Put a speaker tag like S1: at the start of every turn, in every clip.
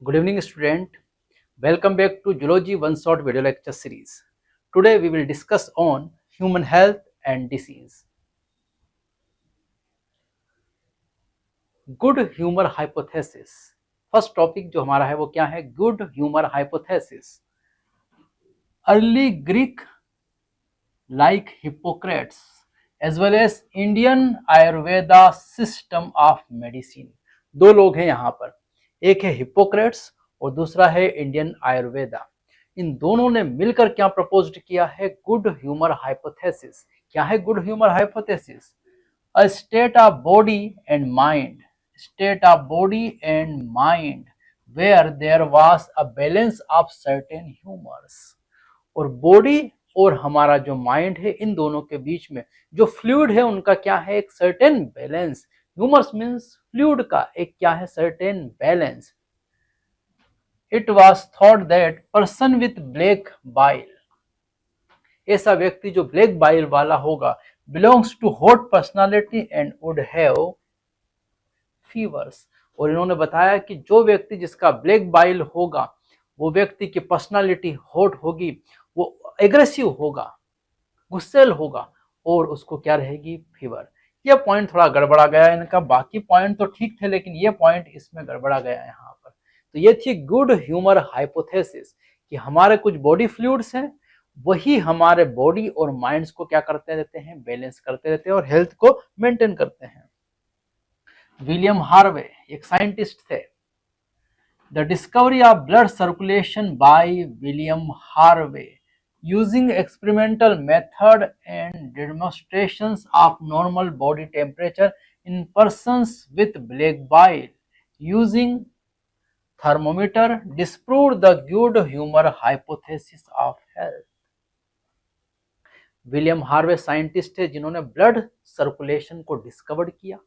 S1: Good evening, student. Welcome back to Zoology One Shot video lecture series. Today we will discuss on human health and disease. Good humor hypothesis. First topic जो हमारा है वो क्या है? Good humour hypothesis. Early Greek like Hippocrates as well as Indian Ayurveda system of medicine. दो लोग हैं यहाँ पर, एक है हिप्पोक्रेट्स और दूसरा है इंडियन आयुर्वेदा. इन दोनों ने मिलकर क्या प्रपोज किया है? Good humour hypothesis. क्या है good humour hypothesis? A state of body and mind, state of body and mind where there was a balance of certain humours. और बॉडी और हमारा जो माइंड है, इन दोनों के बीच में जो फ्लूइड है उनका क्या है? एक certain balance. Humours means fluid का एक क्या है? Certain balance. It was thought that person with black bile, ऐसा व्यक्ति जो ब्लैक बाइल वाला होगा, belongs to hot personality and would have fevers. और इन्होंने बताया कि जो व्यक्ति जिसका ब्लैक बाइल होगा, वो व्यक्ति की पर्सनालिटी हॉट होगी, वो एग्रेसिव होगा, गुस्सेल होगा और उसको क्या रहेगी? फीवर. ये पॉइंट थोड़ा गड़बड़ा गया इनका. बाकी पॉइंट तो ठीक थे लेकिन ये पॉइंट इसमें गड़बड़ा गया यहाँ पर. तो ये थी गुड ह्यूमर हाइपोथेसिस कि हमारे कुछ बॉडी फ्लूइड्स हैं, वही हमारे बॉडी और माइंड्स को क्या करते रहते हैं? बैलेंस करते रहते हैं और हेल्थ को मेंटेन करते हैं. विलियम हार्वे एक साइंटिस्ट थे. The discovery of blood circulation by William Harvey using experimental method and demonstrations of normal body temperature in persons with black bile using thermometer disproved the good humor hypothesis of health. William Harvey scientist थे जिन्होंने blood circulation को discover किया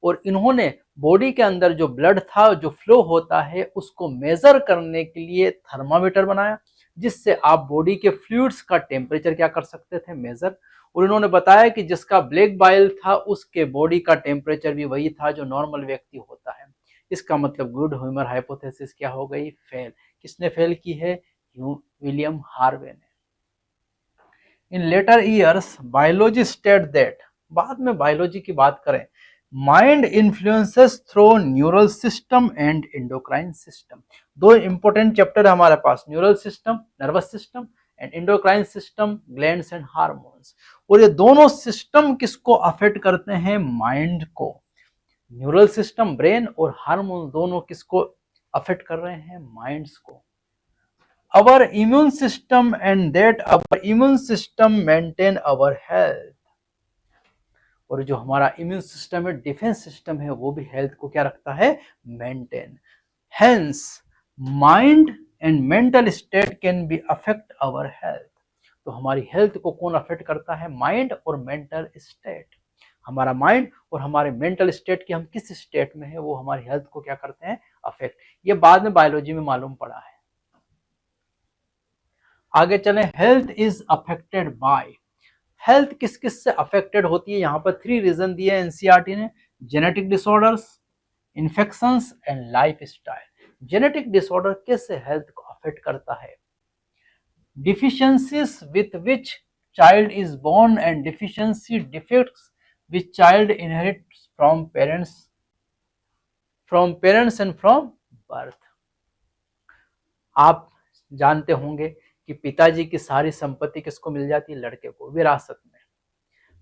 S1: और इन्होंने body के अंदर जो blood था, जो फ्लो होता है, उसको मेजर करने के लिए थर्मामीटर बनाया, जिससे आप बॉडी के फ्लूइड्स का टेम्परेचर क्या कर सकते थे? मेजर. और इन्होंने बताया कि जिसका ब्लैक बाइल था उसके बॉडी का टेम्परेचर भी वही था जो नॉर्मल व्यक्ति होता है. इसका मतलब गुड ह्यूमर हाइपोथेसिस क्या हो गई? फेल. किसने फेल की है? विलियम हार्वे ने. In later years biology state that, बाद में बायोलॉजी की बात करें, mind influences through neural system and endocrine system. दो इंपॉर्टेंट चैप्टर है हमारे पास, neural system nervous system and endocrine system glands and hormones. और ये दोनों सिस्टम किसको अफेक्ट करते हैं? माइंड को. न्यूरल सिस्टम ब्रेन और हार्मोन दोनों किसको अफेक्ट कर रहे हैं? माइंड्स को. our immune system and that our immune system maintain our health. और जो हमारा इम्यून सिस्टम है, डिफेंस सिस्टम है, वो भी हेल्थ को क्या रखता है? Maintain. Hence mind and mental state can be affect our health. तो हमारी हेल्थ को कौन अफेक्ट करता है? माइंड और मेंटल स्टेट. हमारा माइंड और हमारे मेंटल स्टेट की हम किस स्टेट में है, वो हमारी हेल्थ को क्या करते हैं? अफेक्ट. ये बाद में बायोलॉजी में मालूम पड़ा है. आगे चलें. Health is affected by, health किस किस से अफेक्टेड होती है? यहाँ पर 3 रीजन दिए एनसीईआरटी ने. Genetic disorders, infections and lifestyle. Genetic disorder कैसे हेल्थ को अफेक्ट करता है? Deficiencies with which child is born and deficiency defects which child inherits from parents and from birth. आप जानते होंगे कि पिताजी की सारी संपत्ति किसको मिल जाती है? लड़के को, विरासत में.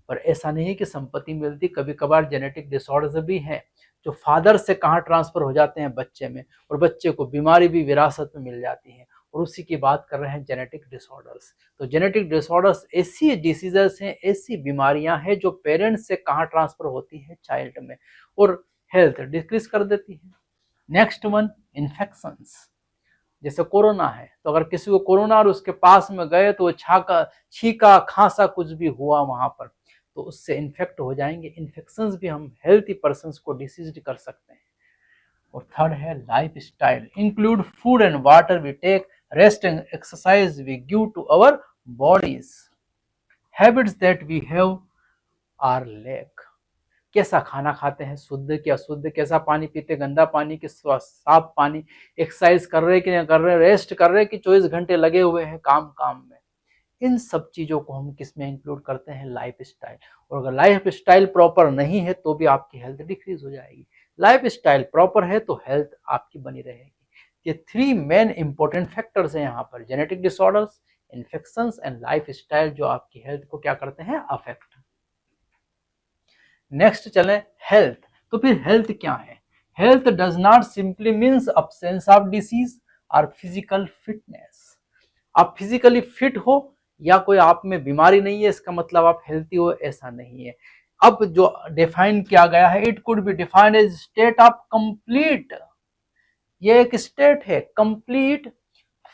S1: पर ऐसा नहीं है कि संपत्ति मिलती, कभी कभार जेनेटिक डिसऑर्डर्स भी हैं जो फादर से कहाँ ट्रांसफर हो जाते हैं? बच्चे में. और बच्चे को बीमारी भी विरासत में मिल जाती है. और उसी की बात कर रहे हैं, जेनेटिक डिसऑर्डर्स. तो जेनेटिक डिसऑर्डर्स ऐसी डिसीजेस हैं, ऐसी बीमारियां हैं जो पेरेंट्स से कहाँ ट्रांसफर होती है? चाइल्ड में. और हेल्थ डिक्रीज कर देती है. Next one, infections. जैसे कोरोना है, तो अगर किसी को कोरोना और उसके पास में गए तो छीका खांसा कुछ भी हुआ वहां पर, तो उससे इन्फेक्ट हो जाएंगे. इन्फेक्शंस भी हम हेल्थी पर्संस को डिसीज कर सकते हैं. और थर्ड है life style. Include food and water we take, rest and exercise we give to our bodies, habits that we have or lack. कैसा खाना खाते हैं, शुद्ध कि अशुद्ध, कैसा पानी पीते, गंदा पानी कि साफ पानी, एक्सरसाइज कर रहे कि नहीं कर रहे, रेस्ट कर रहे कि 24 घंटे लगे हुए हैं काम काम में। इन सब चीजों को हम किस में इंक्लूड करते हैं, लाइफ स्टाइल। और अगर लाइफ स्टाइल प्रॉपर नहीं है तो भी आपकी हेल्थ डिक्रीज हो जाएगी। लाइफ स्टाइल प्रॉपर है तो हेल्थ आपकी बनी रहेगी। ये 3 मेन इंपॉर्टेंट फैक्टर्स हैं यहाँ पर, genetic disorders, infections and life style, जो आपकी हेल्थ को क्या करते हैं, अफेक्ट। नेक्स्ट चले हेल्थ। तो फिर हेल्थ क्या है? Health does not simply means absence of disease और फिजिकल फिटनेस। आप फिजिकली फिट हो या कोई आप में बीमारी नहीं है इसका मतलब आप हेल्थी हो, ऐसा नहीं है। अब जो डिफाइन किया गया है, it could be defined as state of complete, ये एक स्टेट है, complete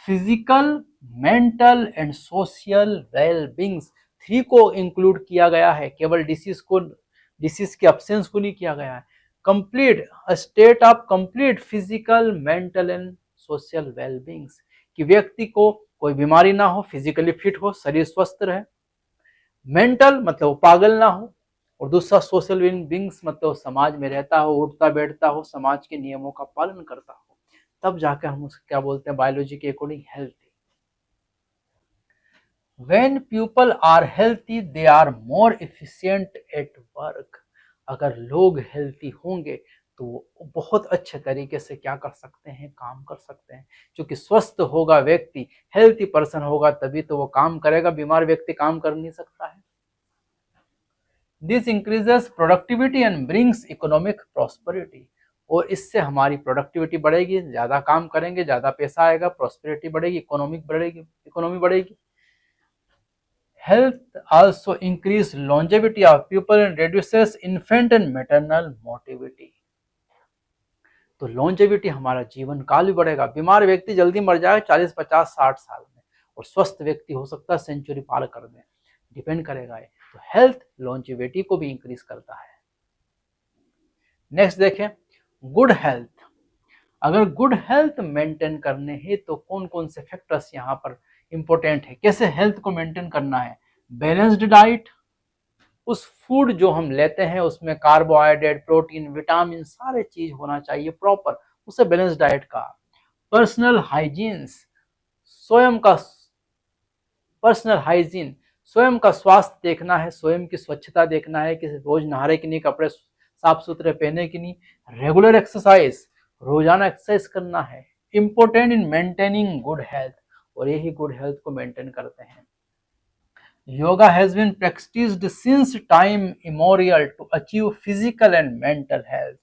S1: physical, mental and social well beings. 3 को इंक्लूड किया गया है, केवल डिसीज के अब्सेंस को नहीं किया गया है। Complete, a state of complete physical, mental and social well beings, कि व्यक्ति को कोई बीमारी ना हो, फिजिकली फिट हो, शरीर स्वस्थ रहे। मेंटल मतलब वो पागल ना हो, और दूसरा सोशल बींग्स मतलब वो समाज में रहता हो, उठता बैठता हो, समाज के नियमों का पालन करता हो, तब जाकर हम उसको क्या बोलते हैं, बायोलॉजी के according healthy. When people are healthy, they are more efficient at work. अगर लोग हेल्थी होंगे तो वो बहुत अच्छे तरीके से क्या कर सकते हैं, काम कर सकते हैं। क्योंकि स्वस्थ होगा व्यक्ति, हेल्थी पर्सन होगा तभी तो वो काम करेगा, बीमार व्यक्ति काम कर नहीं सकता है। This increases productivity and brings economic prosperity, और इससे हमारी प्रोडक्टिविटी बढ़ेगी, ज्यादा काम करेंगे, ज्यादा पैसा आएगा, प्रॉस्पेरिटी बढ़ेगी, इकोनॉमी बढ़ेगी। Health also increase longevity of people and reduces infant and maternal mortality. तो longevity हमारा जीवन काल भी बढ़ेगा। बीमार व्यक्ति जल्दी मर जाए 40, 50, 60 साल में, और स्वस्थ व्यक्ति हो सकता है सेंचुरी पार कर दे, डिपेंड करेगा ये। तो हेल्थ longevity को भी इंक्रीज करता है। नेक्स्ट देखें, गुड हेल्थ। अगर गुड हेल्थ मेंटेन करने हैं तो कौन कौन से फैक्टर्स यहाँ पर इंपॉर्टेंट है, कैसे हेल्थ को मेंटेन करना है? बैलेंस्ड डाइट, उस फूड जो हम लेते हैं उसमें कार्बोहाइड्रेट, प्रोटीन, विटामिन सारे चीज होना चाहिए प्रॉपर, उसे बैलेंस डाइट का। पर्सनल हाइजीन्स, स्वयं का पर्सनल हाइजीन, स्वयं का स्वास्थ्य देखना है, स्वयं की स्वच्छता देखना है कि रोज नहा रहे कि नहीं, कपड़े साफ सुथरे पहने कि नहीं। रेगुलर एक्सरसाइज, रोजाना एक्सरसाइज करना है, important in maintaining good health, और यही गुड हेल्थ को मेंटेन करते हैं। Yoga has been practiced since time immemorial to achieve physical and mental health.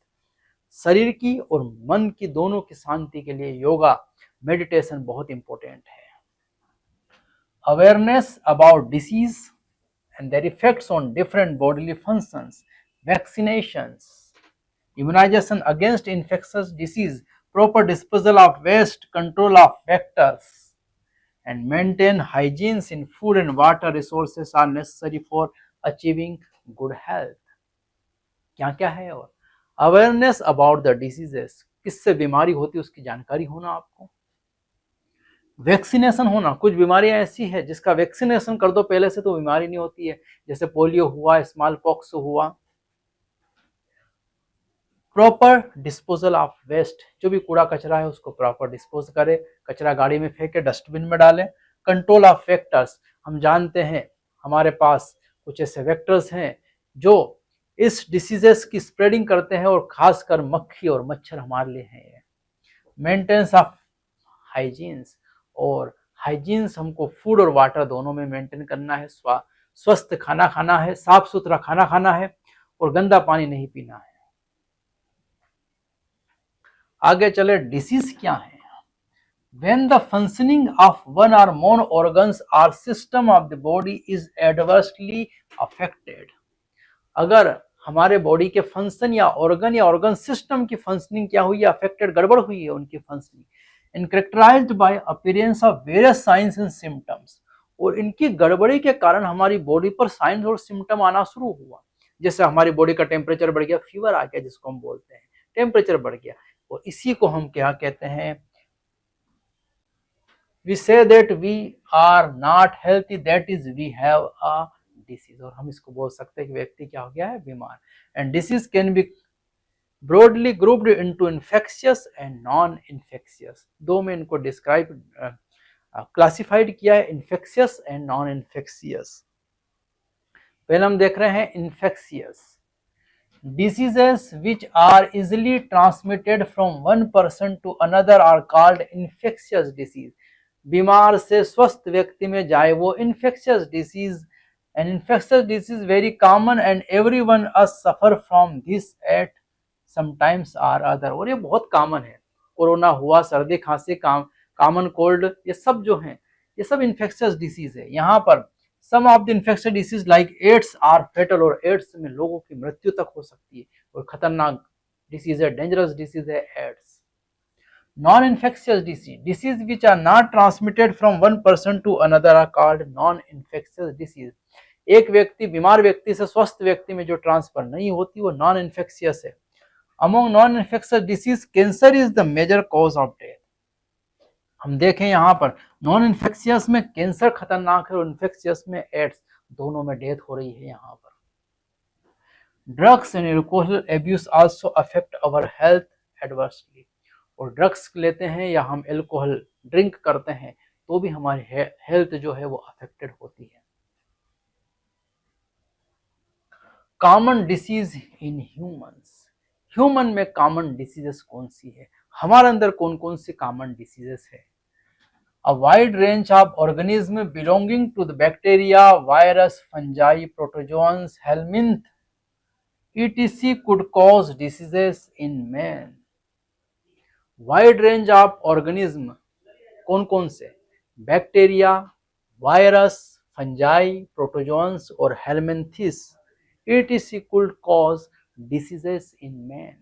S1: शरीर की और मन की दोनों की शांति के लिए योगा, मेडिटेशन बहुत इंपॉर्टेंट है। Awareness about disease and their effects on different bodily functions, vaccinations, immunization against infectious disease, proper disposal of waste, control of vectors, and maintain hygiene in food and water resources are necessary for achieving good health. क्या क्या है? और awareness about the diseases, किससे बीमारी होती है उसकी जानकारी होना आपको। वैक्सीनेशन होना, कुछ बीमारियां ऐसी है जिसका वैक्सीनेशन कर दो पहले से तो बीमारी नहीं होती है, जैसे पोलियो हुआ, स्मॉल पॉक्स हुआ। प्रॉपर डिस्पोजल ऑफ वेस्ट, जो भी कूड़ा कचरा है उसको प्रॉपर डिस्पोज करें, कचरा गाड़ी में फेंके, डस्टबिन में डालें। कंट्रोल ऑफ वेक्टर्स, हम जानते हैं हमारे पास कुछ ऐसे वेक्टर्स हैं जो इस डिसीजेस की स्प्रेडिंग करते हैं, और खासकर मक्खी और मच्छर हमारे लिए हैं। मेंटेनेंस ऑफ हाइजीन्स, और हाइजीन्स हमको फूड और वाटर दोनों में मेंटेन करना है। स्वस्थ खाना खाना है, साफ सुथरा खाना खाना है, और गंदा पानी नहीं पीना है। आगे चले, डिसीज क्या है? When the functioning of one or more organs or system of the body is adversely affected, अगर हमारे बॉडी के फंक्शन या ऑर्गन सिस्टम की फंक्शनिंग क्या हुई है, अफेक्टेड, गड़बड़ हुई है उनकी functioning, and characterized by appearance of various signs and symptoms, और इनकी गड़बड़ी के कारण हमारी बॉडी पर साइंस और सिम्टम आना शुरू हुआ। जैसे हमारी बॉडी का टेम्परेचर बढ़ गया, फीवर आ गया जिसको हम बोलते हैं, टेम्परेचर बढ़ गया, और इसी को हम क्या कहते हैं? We say that we are not healthy, that is we have a disease, और हम इसको बोल सकते हैं कि व्यक्ति क्या हो गया है, बीमार। And disease can be broadly grouped into infectious and non infectious, दो में इनको डिस्क्राइब क्लासिफाइड किया है, इन्फेक्शियस एंड नॉन इन्फेक्शियस। पहले हम देख रहे हैं infectious. Diseases which are easily transmitted from one person to another are called infectious disease. बीमार से स्वस्थ व्यक्ति में जाए वो infectious disease, and infectious disease very common and everyone us suffer from this at sometimes or other, और ये बहुत कॉमन है। कोरोना हुआ, सर्दी खांसी, कॉमन कोल्ड, ये सब जो हैं ये सब infectious disease है। यहाँ पर some of the infection disease like AIDS are fatal, और एड्स में लोगों की मृत्यु तक हो सकती है और खतरनाक डिसीज है, डेंजरस डिसीज है AIDS. Non infectious disease, disease which are not transmitted from one person to another are called non infectious disease. एक व्यक्ति, बीमार व्यक्ति से स्वस्थ व्यक्ति में जो ट्रांसफर नहीं होती वो नॉन इन्फेक्शियस है। Among non infectious disease cancer is the major cause of death. हम देखें यहाँ पर नॉन इन्फेक्शियस में कैंसर खतरनाक है और इन्फेक्शियस में एड्स, दोनों में डेथ हो रही है। यहाँ पर drugs and alcohol abuse also affect our health adversely, और ड्रग्स लेते हैं या हम एल्कोहल ड्रिंक करते हैं तो भी हमारी हेल्थ जो है वो अफेक्टेड होती है। Common disease in humans, human में कॉमन डिसीजेस कौन सी है, हमारे अंदर कौन कौन सी कॉमन डिसीजेस है। A wide range of organisms belonging to the bacteria, virus, fungi, protozoans, helminth, etc. could cause diseases in man. Wide range of organism कौन कौन से, बैक्टीरिया, वायरस, फंजाई, प्रोटोजोन्स और helminths etc. could cause diseases in man.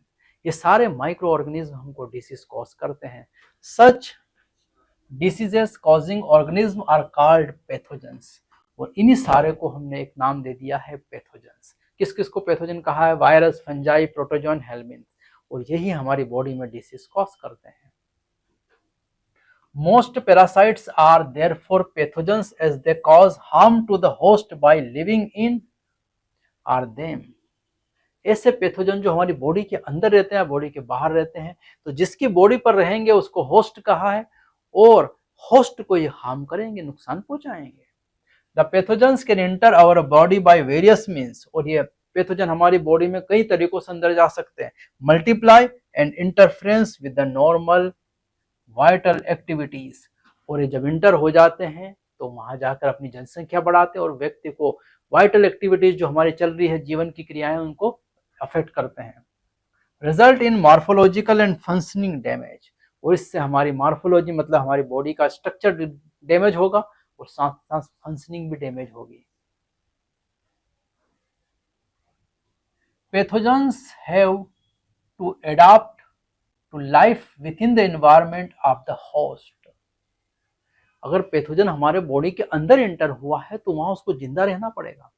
S1: ये सारे micro organism हमको disease cause करते हैं। Such diseases causing organism are called pathogens, और इन्हीं सारे को हमने एक नाम दे दिया है पैथोजेंस। किस किस को पैथोजन कहा है, वायरस, फंजाई, प्रोटोजोन, हेलमिंथ, और यही हमारी बॉडी में डिसीज कॉज करते हैं। Most parasites are therefore pathogens as they cause harm to the host by living in or them. ऐसे पैथोजन जो हमारी बॉडी के अंदर रहते हैं, बॉडी के बाहर रहते हैं, तो जिसकी बॉडी पर रहेंगे उसको होस्ट कहा है, और होस्ट को ये हार्म करेंगे, नुकसान पहुंचाएंगे। The pathogens can enter our body by various means, और ये पैथोजन हमारी बॉडी में कई तरीकों से अंदर जा सकते हैं। Multiply and interference with the normal vital activities, और ये जब इंटर हो जाते हैं तो वहां जाकर अपनी जनसंख्या बढ़ाते हैं और व्यक्ति को वाइटल एक्टिविटीज जो हमारी चल रही है, जीवन की क्रियाएं, उनको अफेक्ट करते हैं। Result in morphological and functioning damage, और इससे हमारी मॉर्फोलॉजी मतलब हमारी बॉडी का स्ट्रक्चर डैमेज होगा और साथ साथ फंक्शनिंग भी डैमेज होगी। Pathogens have to adopt to life within the environment of the host. अगर पैथोजन हमारे बॉडी के अंदर एंटर हुआ है तो वहां उसको जिंदा रहना पड़ेगा,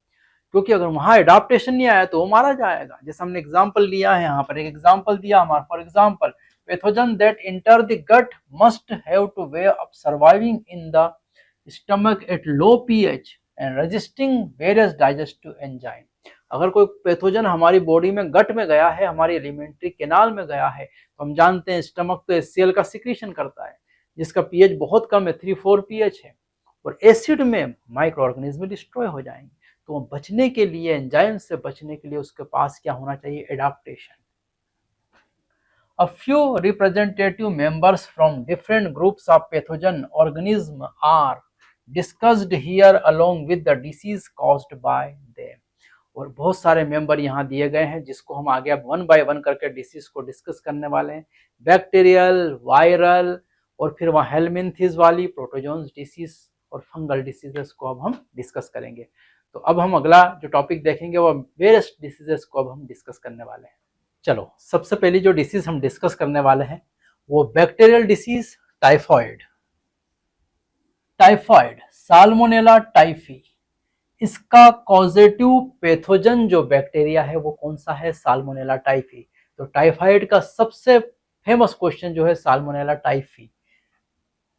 S1: क्योंकि अगर वहां एडाप्टेशन नहीं आया तो वो मारा जाएगा। जैसे हमने एग्जांपल लिया है, यहाँ पर एक एग्जांपल दिया हमारा, for example pathogen that enter the gut must have to way of surviving in the stomach at low pH and resisting various digestive enzyme। अगर कोई पैथोजन हमारी बॉडी में गट में गया है, हमारी एलिमेंट्री कैनाल में गया है, तो हम जानते हैं स्टमक तो HCl का सिक्रीशन करता है जिसका pH बहुत कम है, 3-4 pH है, और एसिड में माइक्रो ऑर्गेनिज्म डिस्ट्रॉय हो जाएंगे। तो बचने के लिए, एंजाइम से बचने के लिए उसके पास क्या होना चाहिए, adaptation. A few representative members from different groups of pathogen organisms are discussed here along with the disease caused by them। और बहुत सारे मेंबर यहाँ दिए गए हैं जिसको हम आगे अब 1 बाय 1 करके डिसीज को डिस्कस करने वाले हैं। बैक्टीरियल, वायरल, और फिर वहाँ हेलमिंथिस वाली प्रोटोजोन्स डिसीज और फंगल डिसीजेस को अब हम डिस्कस करेंगे। तो अब हम अगला जो टॉपिक देखेंगे वो वेरियस डिसीजेस को अब हम डिस्कस करने वाले हैं। चलो, सबसे पहली जो डिसीज हम डिस्कस करने वाले हैं वो bacterial disease, typhoid. Typhoid, salmonella typhi, इसका कॉजेटिव पैथोजन जो बैक्टीरिया है वो कौन सा है, साल्मोनेला टाइफी। तो टाइफाइड का सबसे फेमस क्वेश्चन जो है salmonella typhi.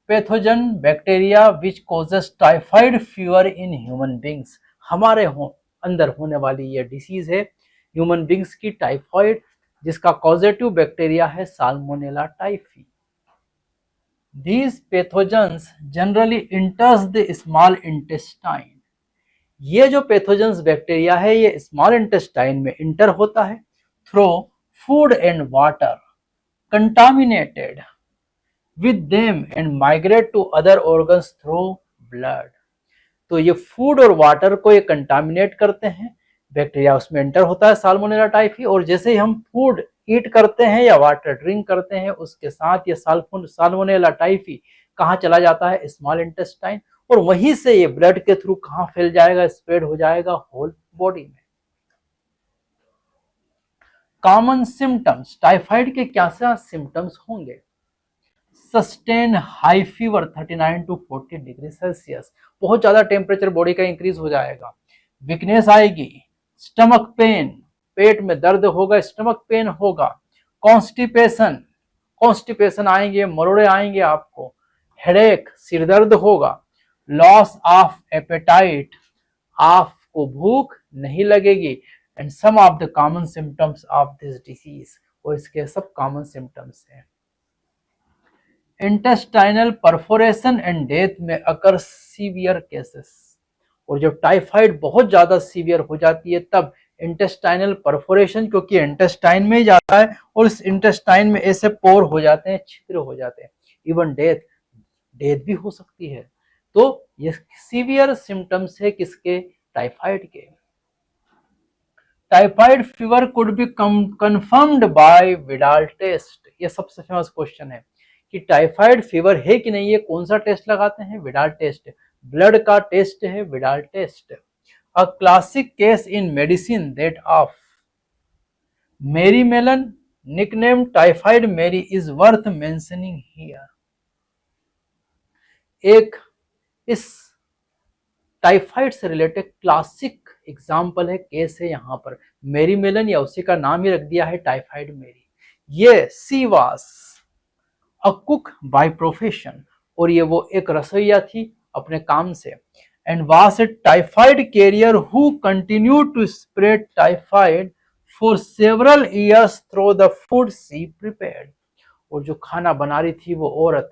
S1: Pathogen bacteria which causes typhoid fever in human beings. हमारे अंदर होने वाली ये डिसीज है ह्यूमन बींग्स की, टाइफॉइड, जिसका कॉजेटिव बैक्टीरिया है salmonella typhi. These pathogens generally enters the small intestine. ये जो पैथोजेंस बैक्टीरिया है ये स्मॉल इंटेस्टाइन में इंटर होता है through food and water contaminated with them and migrate to other organs through blood. तो ये फूड और वाटर को ये कंटामिनेट करते हैं, बैक्टीरिया उसमें एंटर होता है साल्मोनेला टाइफी, और जैसे ही हम फूड ईट करते हैं या वाटर ड्रिंक करते हैं उसके साथ ये साल्मोनेला टाइफी कहाँ चला जाता है, स्मॉल इंटेस्टाइन, और वहीं से ये ब्लड के थ्रू कहाँ फैल जाएगा, स्प्रेड हो जाएगा होल बॉडी में। कॉमन सिम्टम्स, टाइफाइड के क्या क्या सिम्टम्स होंगे? Sustain high fever 39 to 40 degree Celsius, बहुत ज्यादा टेम्परेचर बॉडी का इंक्रीज हो जाएगा। वीकनेस आएगी, स्टमक पेन, पेट में दर्द होगा, स्टमक पेन होगा। कॉन्स्टिपेशन, कॉन्स्टिपेशन आएंगे, मरोड़े आएंगे आपको। हेडेक, सिर दर्द होगा। लॉस ऑफ एपेटाइट, आपको भूख नहीं लगेगी। And some of the common symptoms of this disease, और इसके सब कॉमन सिम्टम्स हैं। इंटेस्टाइनल परफोरेशन एंड डेथ में अकर सीवियर केसेस, और जब टाइफाइड बहुत ज्यादा सीवियर हो जाती है तब इंटेस्टाइनल परफोरेशन, क्योंकि इंटेस्टाइन में ही जाता है और इस इंटेस्टाइन में ऐसे पोर हो जाते हैं, छिद्र हो जाते हैं, इवन डेथ भी हो सकती है। तो ये सीवियर सिम्टम्स है किसके, टाइफाइड के। Typhoid fever could be confirmed by Widal test, ये सबसे फेमस क्वेश्चन है कि टाइफाइड फीवर है कि नहीं, ये कौन सा टेस्ट लगाते हैं, विडाल टेस्ट, ब्लड का टेस्ट है Widal test. A classic case in medicine that of Mary Mallon, nickname typhoid Mary, is worth mentioning here. एक इस टाइफाइड से रिलेटेड क्लासिक एग्जाम्पल है, केस है यहाँ पर, मेरी मेलन, या उसी का नाम ही रख दिया है टाइफाइड मेरी। ये सी वास अ कुक बाय प्रोफेशन, और ये वो एक रसोइया थी अपने काम से, and was a typhoid carrier who continue to spread typhoid for several years through the food she prepared. और जो खाना बना रही थी वो औरत,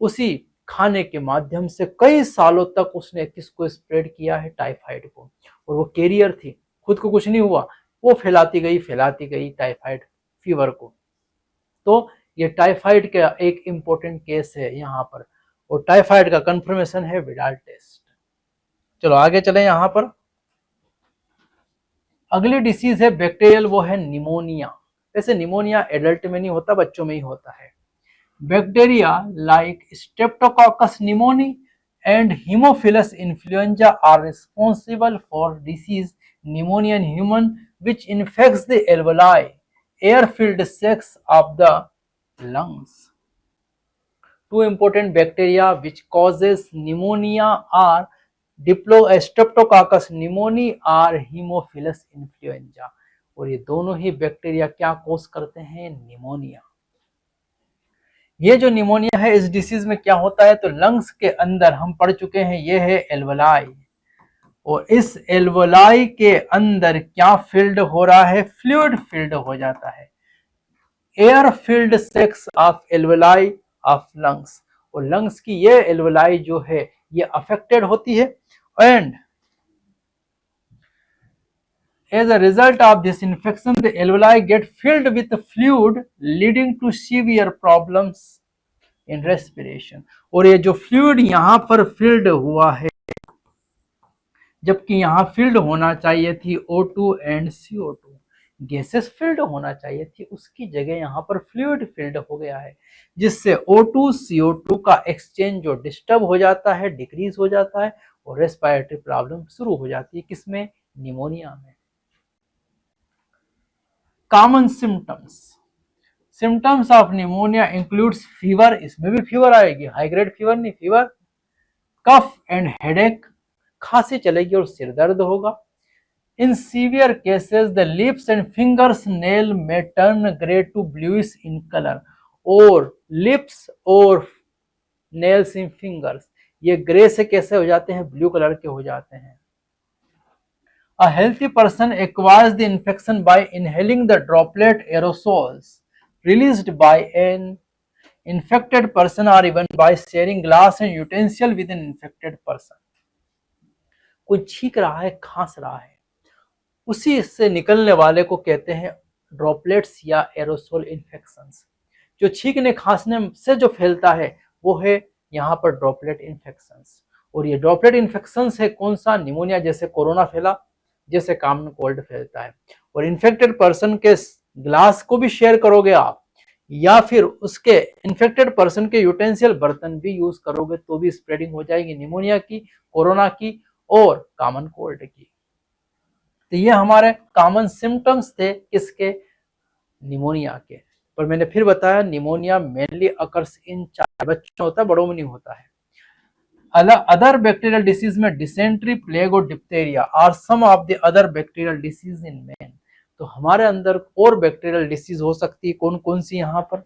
S1: उसी खाने के माध्यम से कई सालों तक उसने किसको स्प्रेड किया है, टाइफाइड को, और वो कैरियर थी, खुद को कुछ नहीं हुआ, वो फैलाती गई टाइफाइड फीवर को। तो ये टाइफाइड का एक इंपॉर्टेंट केस है यहाँ पर, और टाइफाइड का कंफर्मेशन है विडाल टेस्ट। चलो आगे चले यहाँ पर। अगली डिसीज है बैक्टीरियल, वो है निमोनिया। वैसे निमोनिया एडल्ट में नहीं होता, बच्चों में ही होता है। Bacteria like streptococcus pneumoniae and haemophilus influenzae are responsible for disease pneumonia in human which infects the alveoli, air filled sacs of the lungs. Two important bacteria which causes pneumonia are Streptococcus pneumoniae और Haemophilus influenza, और ये दोनों ही bacteria क्या cause करते हैं, pneumonia. ये जो pneumonia है इस डिसीज में क्या होता है, तो लंग्स के अंदर हम पढ़ चुके हैं, ये है एल्वेलाई, और इस एल्वेलाई के अंदर क्या फील्ड हो रहा है, फ्लूइड फील्ड हो जाता है, air filled sacs of alveoli of lungs, और लंग्स की ये एल्वेलाई जो है ये अफेक्टेड होती है, and as a result of this infection the alveoli get filled with fluid leading to severe problems in respiration। और ये जो फ्लूइड यहाँ पर फिल्ड हुआ है, जबकि यहाँ फील्ड होना चाहिए थी O2 and CO2, gases field होना चाहिए थी, उसकी जगह यहाँ पर फ्लूइड फील्ड हो गया है, जिससे O2 CO2 का एक्सचेंज जो डिस्टर्ब हो जाता है, डिक्रीज हो जाता है, और रेस्पिरेटरी प्रॉब्लम शुरू हो जाती है, किसमें, निमोनिया में। Common symptoms of pneumonia includes fever, इसमें भी फीवर आएगी, हाई ग्रेड फीवर नहीं, फीवर, कफ एंड हेडेक, खांसी चलेगी और सिर दर्द होगा। In severe cases, the lips and fingers nail may turn gray to bluish in color, और lips और nails in fingers ये ग्रे से कैसे हो जाते हैं, ब्लू कलर के हो जाते हैं। A healthy person acquires the infection by inhaling the droplet aerosols released by an infected person or even by sharing glass and utensil with an infected person. कोई छींक रहा है, खांस रहा है, उसी से निकलने वाले को कहते हैं ड्रॉपलेट्स या एरोसोल इन्फेक्शंस। जो छींकने खांसने से जो फैलता है वो है यहाँ पर ड्रॉपलेट इन्फेक्शंस। और ये ड्रॉपलेट इन्फेक्शंस है कौन सा? निमोनिया जैसे कोरोना फैला, जैसे कॉमन कोल्ड फैलता है। और इन्फेक्टेड पर्सन के ग्लास को भी शेयर करोगे आप, या फिर उसके इन्फेक्टेड पर्सन के यूटेंसियल बर्तन भी यूज करोगे तो भी स्प्रेडिंग हो जाएगी निमोनिया की, कोरोना की और कॉमन कोल्ड की। तो ये हमारे कॉमन सिम्टम्स थे किसके? निमोनिया के। पर मैंने फिर बताया pneumonia mainly occurs in child, बच्चों होता है, बड़ों में नहीं होता है। अदर बैक्टीरियल डिसीज में डिसेंट्री, प्लेग और diphtheria are some of the other bacterial disease in man. तो हमारे अंदर और बैक्टीरियल डिसीज हो सकती है, कौन कौन सी? यहाँ पर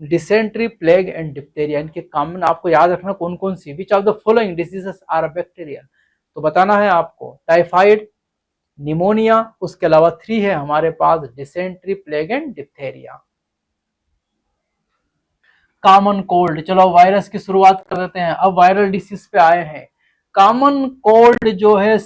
S1: डिसेंट्री, प्लेग एंड डिप्थेरिया। इनके कॉमन आपको याद रखना कौन कौन सी। Which of the following diseases are bacterial? तो बताना है आपको टाइफाइड, निमोनिया, उसके अलावा 3 है हमारे पास dysentery, plague and diphtheria. Common cold, चलो वायरस की शुरुआत कर देते हैं। अब वायरल डिसीज पे आए हैं। कॉमन कोल्ड जो है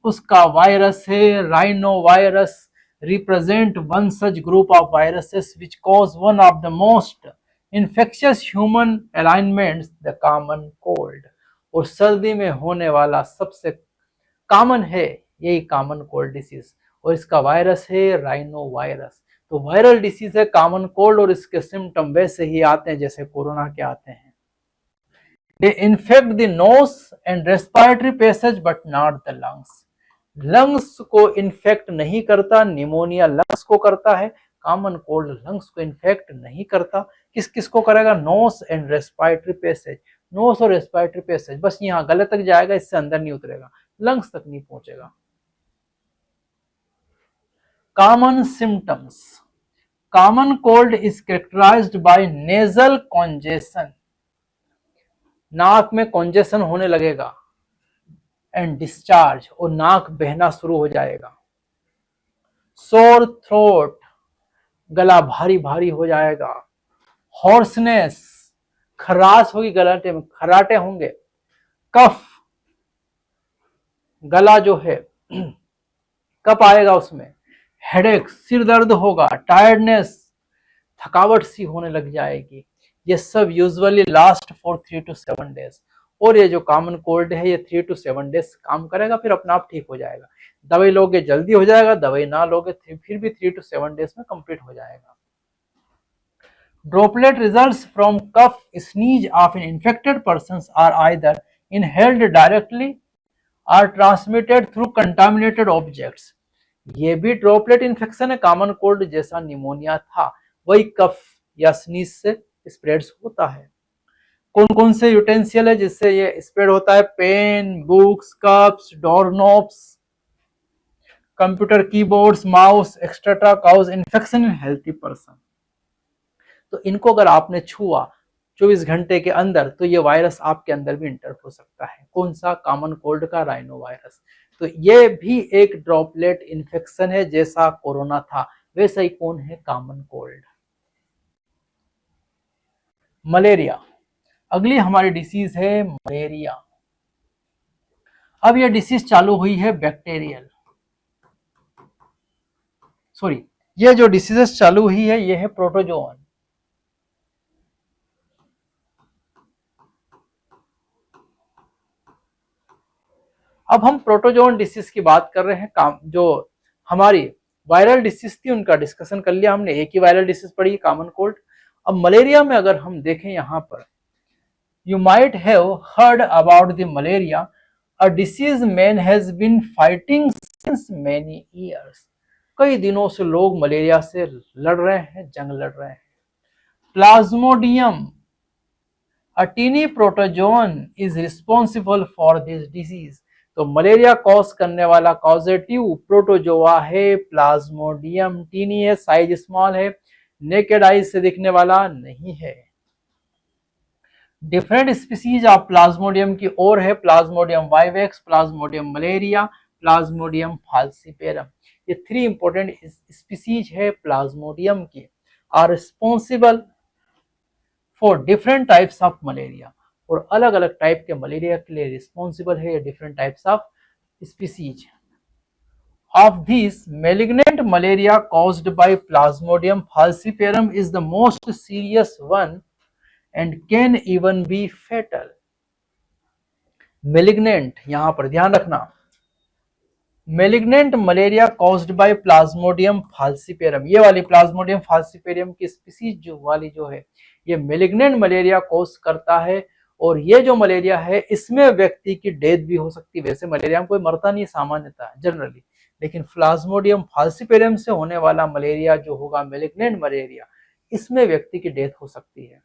S1: उसका वायरस है rhino virus, represent one such group of viruses which cause one of the most infectious human alignments, the common cold. और सर्दी में होने वाला सबसे कॉमन है यही कॉमन कोल्ड डिसीज, और इसका वायरस है राइनो वायरस। तो वायरल डिसीज है कॉमन कोल्ड, और इसके सिम्टम वैसे ही आते हैं जैसे कोरोना के आते हैं। They infect the nose and respiratory passage but not the lungs. Lungs को इन्फेक्ट नहीं करता, निमोनिया लंग्स को करता है, कॉमन कोल्ड लंग्स को इन्फेक्ट नहीं करता। किस किस को करेगा? Nose and respiratory passage. Nose और रेस्पिरेटरी पैसेज बस यहाँ गले तक जाएगा, इससे अंदर नहीं उतरेगा, लंग्स तक नहीं पहुंचेगा। Common symptoms. Common cold is characterised by nasal congestion, नाक में कॉन्जेशन होने लगेगा, एंड डिस्चार्ज, और नाक बहना शुरू हो जाएगा। सोर थ्रोट, गला भारी भारी हो जाएगा। हॉर्सनेस, खराश होगी गलाटे में, खराटे होंगे। कफ, गला जो है कफ आएगा उसमें। हेडेक, सिर दर्द होगा। टायर्डनेस, थकावट सी होने लग जाएगी। ये सब usually last for 3 to 7 days. और ये जो कॉमन कोल्ड है ये 3 to 7 डेज काम करेगा, फिर अपना आप ठीक हो जाएगा। दवाई लोगे जल्दी हो जाएगा, दवाई ना लोगे फिर भी 3 to 7 डेज में कंप्लीट हो जाएगा। Droplet results from cough sneeze of an infected persons are either inhaled directly or transmitted through contaminated objects. ये भी ड्रॉपलेट इन्फेक्शन है, कॉमन कोल्ड जैसा निमोनिया था, वही कफ या स्नीज से स्प्रेड्स होता है। कौन कौन से यूटेंसियल है जिससे ये स्प्रेड होता है? Pen, books, cups, door knobs, computer keyboards, mouse etcetera cause infection in healthy person. तो इनको अगर आपने छुआ 24 घंटे के अंदर तो ये वायरस आपके अंदर भी इंटर हो सकता है। कौन सा? कॉमन कोल्ड का राइनो वायरस। तो ये भी एक ड्रॉपलेट इन्फेक्शन है, जैसा कोरोना था वैसा ही कौन है? Common cold. मलेरिया, अगली हमारी डिसीज है मलेरिया। अब यह डिसीज चालू हुई है बैक्टीरियल, सॉरी, ये जो डिसीजेस चालू हुई है ये है प्रोटोजोन। अब हम प्रोटोजोन डिसीज की बात कर रहे हैं। जो हमारी वायरल डिसीज थी उनका डिस्कशन कर लिया हमने, एक ही वायरल डिसीज पड़ी कॉमन कोल्ड। अब मलेरिया में अगर हम देखें यहाँ पर, you might have heard about the malaria, a disease man has been fighting since many years. कई दिनों से लोग मलेरिया से लड़ रहे हैं, जंग लड़ रहे हैं। Plasmodium, a tiny protozoan is responsible for this disease. तो मलेरिया कॉज करने वाला कॉजेटिव प्रोटोजोआ है प्लाज्मोडियम। टीनी है, साइज स्मॉल है, नेकेड आइज से दिखने वाला नहीं है। डिफरेंट स्पीसीज ऑफ प्लाज्मोडियम की और है, plasmodium vivax, plasmodium malariae, plasmodium falciparum. ये 3 इंपॉर्टेंट स्पीसीज है प्लाज्मोडियम की, are responsible for different types of malaria, और अलग अलग टाइप के मलेरिया के लिए रिस्पॉन्सिबल है ये different types of species. Of these, malignant malaria caused by Plasmodium falciparum is the most serious one and can even be fatal. Malignant, यहां पर ध्यान रखना, malignant malaria caused by Plasmodium falciparum, ये वाली Plasmodium falciparum की species जो वाली जो है ये malignant malaria cause करता है, और ये जो मलेरिया है इसमें व्यक्ति की डेथ भी हो सकती है। वैसे मलेरिया में कोई मरता नहीं सामान्यतः जनरली, लेकिन प्लाज्मोडियम फाल्सीपेरम से होने वाला मलेरिया जो होगा मैलिग्नेंट मलेरिया, इसमें व्यक्ति की डेथ हो सकती है।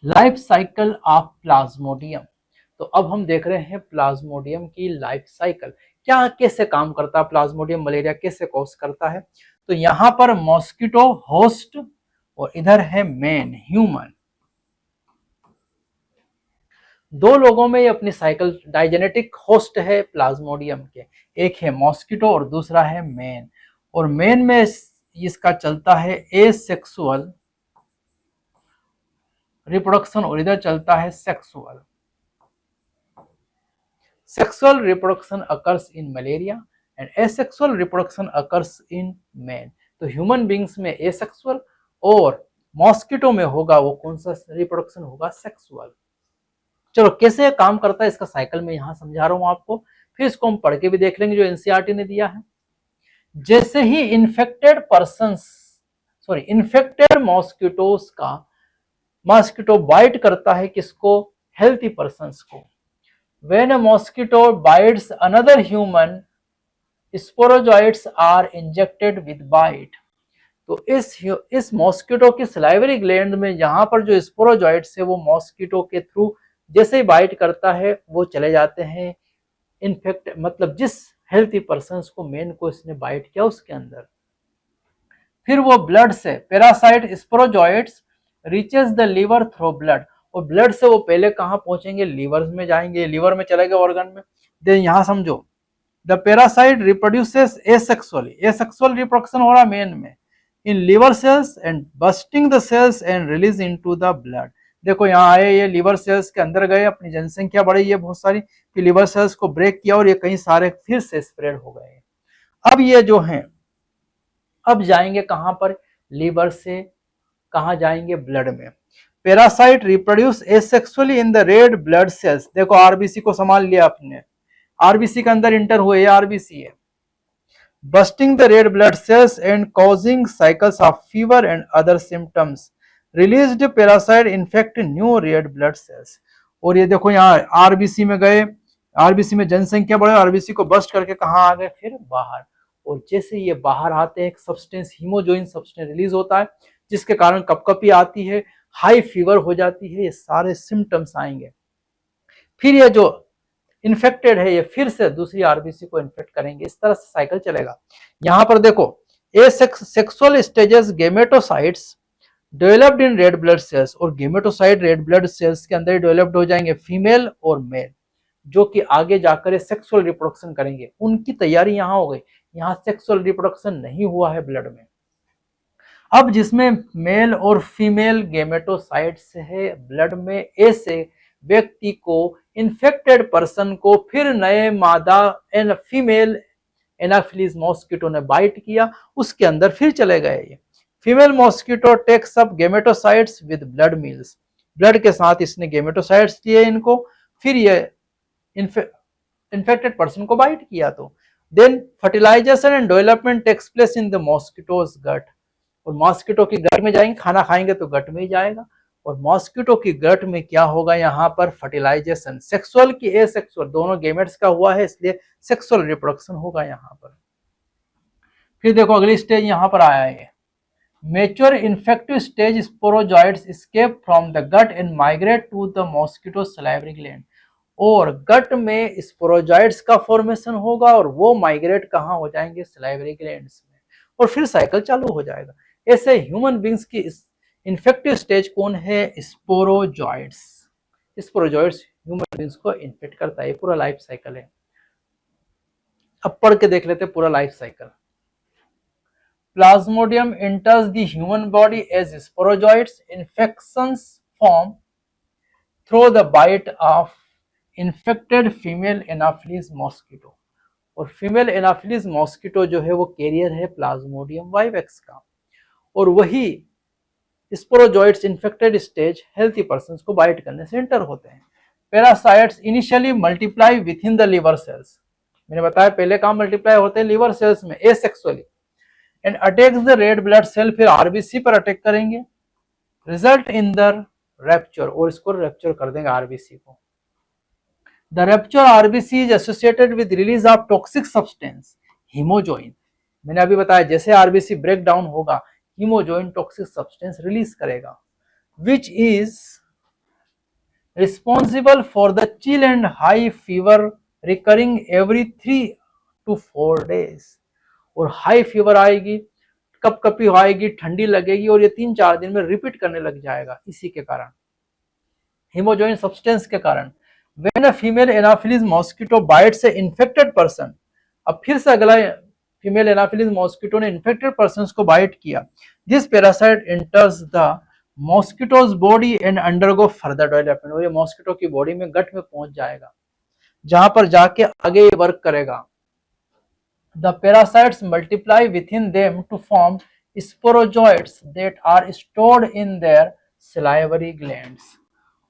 S1: लाइफ साइकिल ऑफ प्लाज्मोडियम, तो अब हम देख रहे हैं प्लाज्मोडियम की लाइफ साइकिल, क्या कैसे काम करता है प्लाज्मोडियम, मलेरिया कैसे कॉज करता है। तो यहां पर मॉस्किटो होस्ट और इधर है मैन ह्यूमन, दो लोगों में ये अपनी साइकिल, डाइजेनेटिक होस्ट है प्लाज्मोडियम के, एक है मॉस्किटो और दूसरा है मैन, और मैन में इसका चलता है एसेक्सुअल रिप्रोडक्शन और इधर चलता है sexual. Sexual reproduction occurs in malaria and asexual reproduction occurs in man. तो ह्यूमन बींग्स में एसेक्सुअल और मॉस्किटो में होगा वो कौन सा रिप्रोडक्शन होगा, सेक्सुअल। चलो कैसे काम करता है इसका साइकिल में यहां समझा रहा हूं आपको, फिर इसको हम पढ़ के भी देख लेंगे जो एनसीईआरटी ने दिया है। जैसे ही इन्फेक्टेड मॉस्किटोस का मॉस्किटो बाइट करता है किसको, हेल्थी पर्संस को। When a mosquito bites another human, sporozoites are injected with bite. तो इस मॉस्किटो की सलाइवरी ग्लैंड में जहां पर जो स्पोरोजॉइट्स है वो मॉस्किटो के थ्रू जैसे ही बाइट करता है वो चले जाते हैं इन्फेक्ट, मतलब जिस हेल्थी पर्सन को मेन को इसने बाइट किया उसके अंदर। फिर वो ब्लड से parasite sporozoites reaches the liver through blood, और ब्लड से वो पहले कहां पहुंचेंगे, लिवर में जाएंगे, लिवर में चले गए ऑर्गन में। देन यहां समझो the parasite reproduces asexually, asexual reproduction हो रहा मेन में in liver cells and bursting the cells and release into the blood. देखो यहाँ आए, ये लिवर सेल्स के अंदर गए, अपनी जनसंख्या बढ़ी है बहुत सारी, फिर लिवर सेल्स को ब्रेक किया और ये कई सारे फिर से स्प्रेड हो गए। अब ये जो हैं अब जाएंगे कहां पर, लिवर से कहां जाएंगे, ब्लड में। Parasite reproduce asexually in the red blood cells. देखो आरबीसी को संभाल लिया आपने, आरबीसी के अंदर इंटर हुए, आरबीसी है, busting the red blood cells and causing cycles of fever and other symptoms. Released parasite infect new red blood cells. और ये देखो यहाँ आरबीसी में गए, आरबीसी में जनसंख्या बढ़े, आरबीसी को बस्ट करके कहाँ आ गए, फिर बाहर। और जैसे ये बाहर आते हैं एक सब्सटेंस, हीमोजोइन सब्सटेंस रिलीज होता है जिसके कारण कपकपी आती है, हाई फीवर हो जाती है, ये सारे सिम्टम्स आएंगे। फिर ये जो इन्फेक्टेड है ये फिर से दूसरी आरबीसी को इन्फेक्ट करेंगे, इस तरह से साइकिल चलेगा। यहां पर देखो sexual stages gametocytes developed in red blood cells, और गेमेटोसाइट रेड ब्लड सेल्स के अंदर डेवलप्ड हो जाएंगे फीमेल और मेल, जो कि आगे जाकर सेक्सुअल रिप्रोडक्शन करेंगे, उनकी तैयारी यहां हो गई। यहां सेक्सुअल रिप्रोडक्शन नहीं हुआ है ब्लड में। अब जिसमें मेल और फीमेल गेमेटोसाइट्स है ब्लड में, ऐसे व्यक्ति को इन्फेक्टेड पर्सन को फिर नए मादा फीमेल एनाफिलीज मॉस्किटो ने बाइट किया, उसके अंदर फिर चले गए। ये female mosquito takes up gametocytes with blood meals, blood के साथ इसने गेमेटोसाइट्स लिए इनको, फिर ये इन्फेक्टेड पर्सन को बाइट किया। तो then fertilization and development takes place in the mosquito's gut, और मॉस्किटो की गट में जाएंगे, खाना खाएंगे तो गट में ही जाएगा, और मॉस्किटो की गट में क्या होगा, यहाँ पर फर्टिलाइजेशन, सेक्सुअल की एसेक्सुअल दोनों गेमेट्स का हुआ है इसलिए सेक्सुअल रिप्रोडक्शन होगा यहाँ पर। फिर देखो अगली स्टेज यहाँ पर आया है, mature infective stage sporozoites escape from the gut and migrate to the mosquito salivary gland, और गट में स्पोरोजॉइड्स का फॉर्मेशन होगा और वो माइग्रेट कहाँ हो जाएंगे, सलाइवरी ग्लैंड्स में, और फिर साइकिल चालू हो जाएगा। ऐसे ह्यूमन बींग्स की इन्फेक्टिव स्टेज कौन है, स्पोरोजॉइड्स। स्पोरोजॉइड्स ह्यूमन बींग्स को इन्फेक्ट करता है। ये पूरा लाइफ साइकिल है। अब पढ़ के देख लेते पूरा life cycle. Plasmodium enters the human body as sporozoites. Infections form through the bite of infected female Anopheles mosquito. और फीमेल एनाफिलीज मॉस्किटो जो है वो कैरियर है प्लाज्मोडियम वाइवेक्स का, और वही sporozoites infected stage healthy persons को बाइट करने से एंटर होते हैं। Parasites initially multiply within the liver cells, मैंने बताया पहले कहाँ मल्टीप्लाई होते हैं, लिवर सेल्स में asexually, and attacks the red blood cell, फिर आरबीसी पर अटैक करेंगे, रिजल्ट इन द रैप्चर, और इसको रैप्चर कर देंगे आरबीसी को। The rupture RBC is associated with release of toxic substance hemojoin. मैंने अभी बताया जैसे आरबीसी ब्रेक डाउन होगा हीमोजोइन टॉक्सिक सब्सटेंस रिलीज करेगा, which is responsible for the chill and high fever recurring every 3 to 4 days. और high fever आएगी, कपकपी आएगी, ठंडी लगेगी, और ये 3-4 दिन में रिपीट करने लग जाएगा, इसी के कारण, हीमोजोइन सब्सटेंस के कारण। When a female Anopheles mosquito bites a infected person, अब फिर से अगला फीमेल एनाफिलीज मॉस्किटो ने इन्फेक्टेड पर्सन को बाइट किया, this parasite enters the mosquitoes body and undergo further development, और ये मॉस्किटो की बॉडी में गट में पहुंच जाएगा, जहां पर जाके आगे वर्क करेगा। The parasites multiply within them to form sporozoites that are stored in their salivary glands,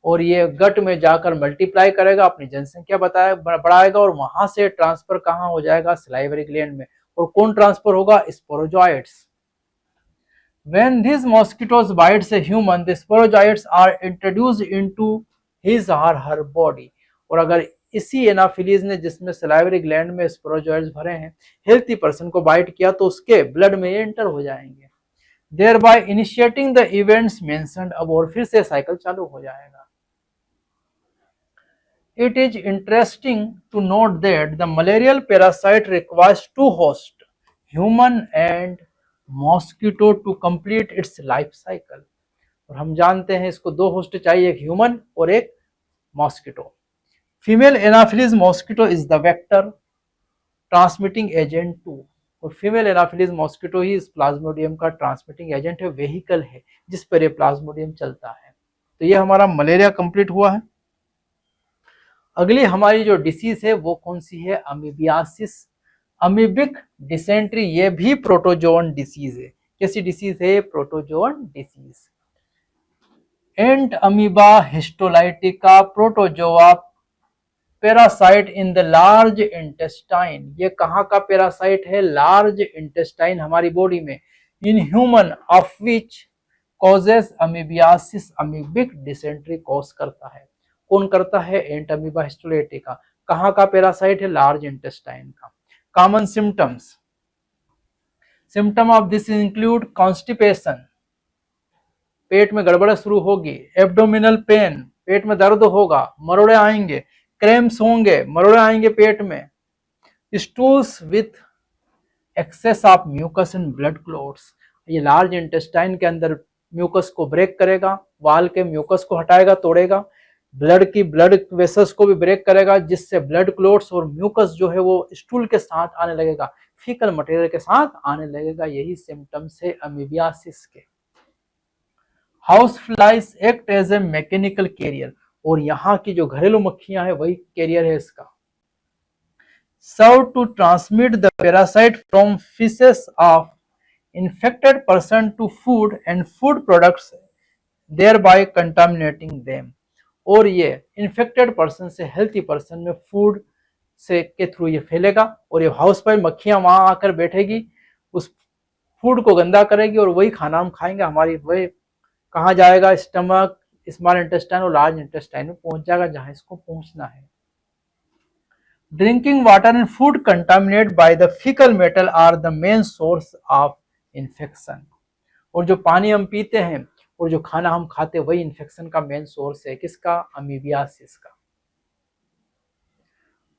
S1: और ये गट में जाकर मल्टीप्लाई करेगा, अपनी जनसंख्या बढ़ाएगा, और वहां से ट्रांसफर कहां हो जाएगा, सलाइवरी ग्लैंड में। और कौन ट्रांसफर होगा, sporozoites. When these mosquitoes bites a human, the sporozoites are introduced into his or her body. और अगर इसी एनाफिलीज ने जिसमें सलाइवरी ग्लैंड में स्पोरोजॉइट्स भरे हैं हेल्थी पर्सन को बाइट किया तो उसके ब्लड में एंटर हो जाएंगे, thereby initiating the events mentioned अब, और फिर से साइकिल चालू हो जाएगा। It is interesting to note that the malarial parasite requires 2 hosts, human and mosquito, to complete its life cycle. और हम जानते हैं इसको 2 होस्ट चाहिए, एक ह्यूमन और एक mosquito. Female anopheles mosquito is the vector transmitting agent to, और फीमेल एनाफिलीज मॉस्किटो ही इस प्लाज्मोडियम का ट्रांसमिटिंग एजेंट है, वेहिकल है जिस पर ये प्लाज्मोडियम चलता है। तो ये हमारा मलेरिया कंप्लीट हुआ है। अगली हमारी जो डिसीज है वो कौन सी है, अमीबियासिस, अमीबिक डिसेंट्री, ये भी प्रोटोजोन डिसीज है। कैसी डिसीज है, protozoan disease. Ant amoeba histolytica protozoa parasite in the large intestine, ये कहाँ का पैरासाइट है, लार्ज इंटेस्टाइन हमारी बॉडी में, in human of which causes amoebiasis, amoebic dysentery cause करता है। कौन करता है, एंट अमीबा हिस्टोलाइटिका। कहाँ का पैरासाइट है, लार्ज इंटेस्टाइन का। Common symptoms, symptom of this include constipation, पेट में गड़बड़ शुरू होगी, एब्डोमिनल पेन, पेट में दर्द होगा, मरोड़े आएंगे, क्रैम्प्स होंगे, मरोड़े आएंगे पेट में, stools with excess of mucus and blood clots, ये लार्ज इंटेस्टाइन के अंदर म्यूकस को ब्रेक करेगा, वाल के म्यूकस को हटाएगा, तोड़ेगा, ब्लड वेसल्स को भी ब्रेक करेगा, जिससे ब्लड क्लॉट्स और म्यूकस जो है वो स्टूल के साथ आने लगेगा, फीकल मटेरियल के साथ आने लगेगा। यही सिम्टम्स है अमीबियासिस के। House flies act as a mechanical carrier, और यहाँ की जो घरेलू मक्खियां है वही कैरियर है इसका। Serve to transmit the parasite from faeces of infected person to food and food products, thereby contaminating them. और ये इन्फेक्टेड पर्सन से हेल्थी पर्सन में फूड से के थ्रू ये फैलेगा, और ये हाउस पाइप मक्खियां वहां आकर बैठेगी, उस फूड को गंदा करेगी, और वही खाना हम खाएंगे, हमारी वही कहाँ जाएगा, स्टमक, स्मॉल इंटेस्टाइन और लार्ज इंटेस्टाइन में पहुंच जाएगा जहां इसको पहुंचना है। Drinking water and food contaminate by the faecal matter are the main source of infection, और जो पानी हम पीते हैं और जो खाना हम खाते हैं वही इन्फेक्शन का मेन सोर्स है, किसका, अमीबियासिस का।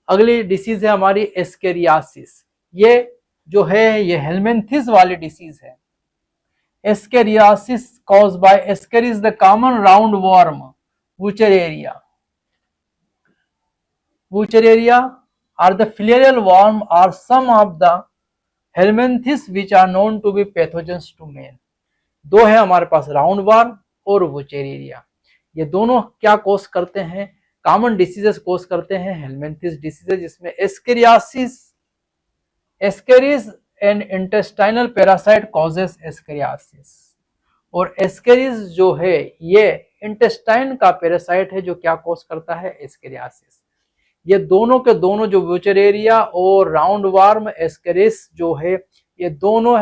S1: अगली डिसीज है हमारी एस्केरियासिस, ये जो है ये हेलमिंथिस वाली डिसीज है। Ascariasis caused by Ascaris the common roundworm, Wuchereria. Wuchereria or the filarial worm are some of the helminthes which are known to be pathogens to man. दो है हमारे पास, राउंड वार्म और वुचेरिया। ये दोनों क्या कोस करते हैं, कॉमन डिसीजेस कोस करते हैं, हेलमिंथिस डिसीजेस, जिसमें ascariasis, Ascaris and intestinal parasite causes ascariasis. और एस्केरिस जो है ये इंटेस्टाइन का पैरासाइट है जो क्या कोस करता है, एस्केरियासिस। ये दोनों के दोनों जो वुचेरेरिया और राउंड वार्म एस्केरिस जो है ये दोनों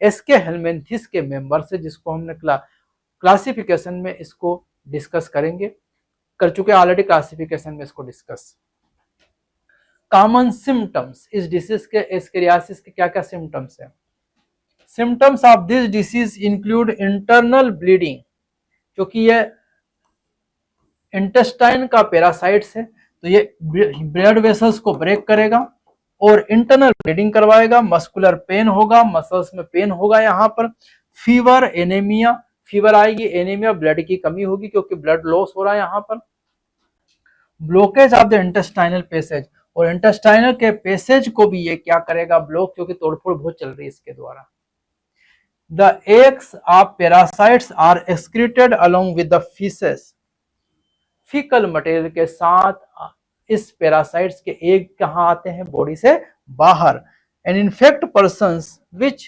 S1: एस्के हेलमिंथिस के मेंबर्स है, जिसको हमने क्लासिफिकेशन में इसको डिस्कस करेंगे, कर चुके हैं ऑलरेडी क्लासिफिकेशन में इसको डिस्कस। कॉमन सिम्टम्स इस डिसीज के, एस्केरियासिस के क्या क्या सिम्टम्स है। Symptoms of this disease include internal bleeding, क्योंकि ये इंटेस्टाइन का पैरासाइट्स है तो ये ब्लड वेसल्स को ब्रेक करेगा और इंटरनल ब्लीडिंग करवाएगा, मस्कुलर पेन होगा, मसल्स में पेन होगा यहाँ पर, फीवर, एनीमिया, फीवर आएगी, एनीमिया, ब्लड की कमी होगी क्योंकि ब्लड लॉस हो रहा है यहाँ पर, blockage of the intestinal passage, और इंटेस्टाइनल के पैसेज को भी ये क्या करेगा, ब्लॉक, क्योंकि तोड़फोड़ बहुत चल रही है इसके द्वारा। The eggs of parasites are excreted along with the faeces, faecal material के साथ इस पैरासाइट्स के एग कहाँ आते हैं, बॉडी से बाहर। And infect persons which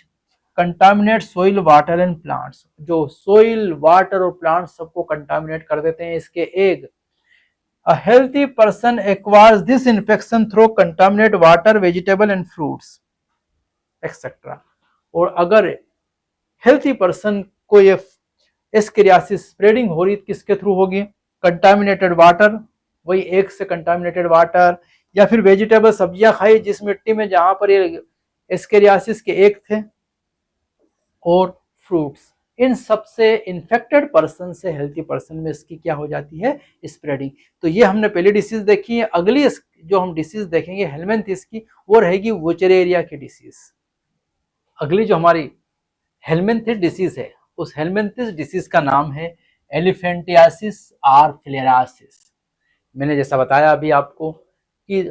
S1: contaminate soil, water and plants, जो सोइल, वाटर और प्लांट्स सबको कंटामिनेट कर देते हैं इसके egg. A healthy person acquires this infection through contaminated water, vegetable and fruits, etc. और अगर हेल्थी पर्सन को ये एस्केरियासिस स्प्रेडिंग हो रही किसके थ्रू होगी, कंटामिनेटेड वाटर, वही एग से कंटामिनेटेड वाटर, या फिर वेजिटेबल, सब्जियां खाई जिस मिट्टी में जहां पर ये एस्केरियासिस के एग थे, और फ्रूट्स। इन सबसे इन्फेक्टेड पर्सन से हेल्थी पर्सन में इसकी क्या हो जाती है, स्प्रेडिंग। तो ये हमने पहली डिसीज देखी है। अगली जो हम डिसीज देखेंगे हेलमिंथिस की, वो रहेगी वुचेरेरिया की डिसीज। अगली जो हमारी हेलमिंथिस डिसीज है उस हेलमिंथिस डिसीज का नाम है एलिफेंटियासिस और फिलेरासिस। मैंने जैसा बताया अभी आपको कि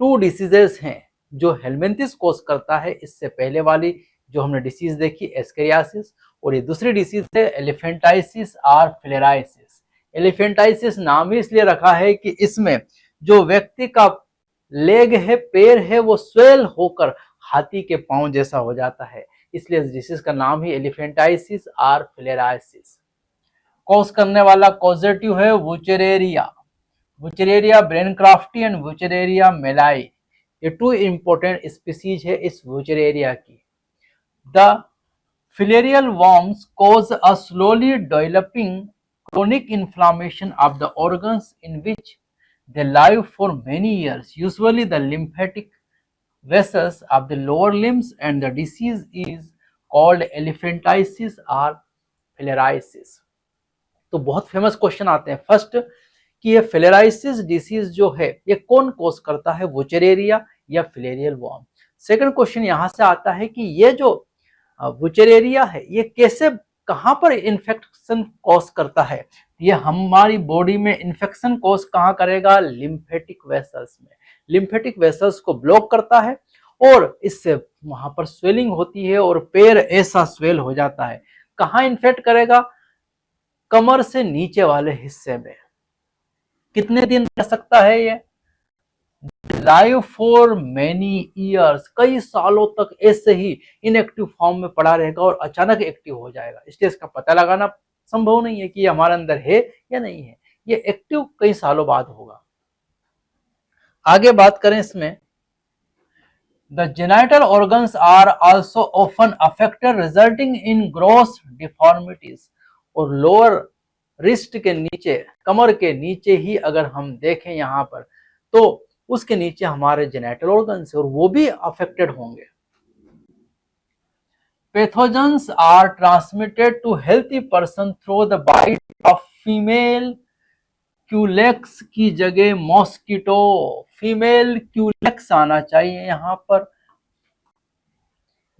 S1: 2 डिसीजेस हैं जो हेलमिंथिस कोज करता है। इससे पहले वाली जो हमने डिसीज देखी एस्केरियासिस, और ये दूसरी डिसीज है एलिफेंटाइसिस और फिलेराइसिस। एलिफेंटाइसिस नाम ही इसलिए रखा है कि इसमें जो व्यक्ति का लेग है, पैर है, वो स्वेल होकर हाथी के पांव जैसा हो जाता है, इसलिए इस डिसीज का नाम ही एलिफेंटाइसिस और फिलेराइसिस। कॉज करने वाला कॉजेटिव है वुचेरेरिया, वुचेरेरिया ब्रेनक्राफ्टी एंड वुचेरेरिया मेलाई, ये 2 इंपॉर्टेंट स्पीसीज है इस वुचेरेरिया की। The filarial worms cause a slowly developing chronic inflammation of the organs in which they live for many years, usually the lymphatic vessels of the lower limbs, and the disease is called elephantiasis or filariasis. तो बहुत famous question आते हैं first कि ये फिलेराइसिस disease जो है ये कौन कोस करता है, वुचेरेरिया या फिलेरियल वर्म। सेकंड क्वेश्चन यहाँ से आता है कि ये जो वुचेरेरिया है ये कैसे, कहां पर इन्फेक्शन कॉज करता है। ये हमारी बॉडी में इन्फेक्शन कॉज कहां करेगा, लिम्फेटिक वेसल्स में। लिम्फेटिक वेसल्स को ब्लॉक करता है और इससे वहां पर स्वेलिंग होती है और पैर ऐसा स्वेल हो जाता है। कहां इन्फेक्ट करेगा, कमर से नीचे वाले हिस्से में। कितने दिन रह सकता है ये, लाइव फॉर मेनी ईयर्स, कई सालों तक ऐसे ही इनएक्टिव फॉर्म में पड़ा रहेगा और अचानक एक्टिव हो जाएगा। इसलिए इसका पता लगाना संभव नहीं है कि ये हमारे अंदर है या नहीं है, ये एक्टिव कई सालों बाद होगा। आगे बात करें इसमें, the genital organs are also often affected resulting in gross deformities. और लोअर रिस्ट के नीचे, कमर के नीचे ही अगर हम देखें यहाँ पर, तो उसके नीचे हमारे जेनेटल ऑर्गन्स और वो भी अफेक्टेड होंगे। Pathogens are transmitted to healthy person through the bite of female culex की जगह मॉस्किटो, फीमेल क्यूलेक्स आना चाहिए यहाँ पर।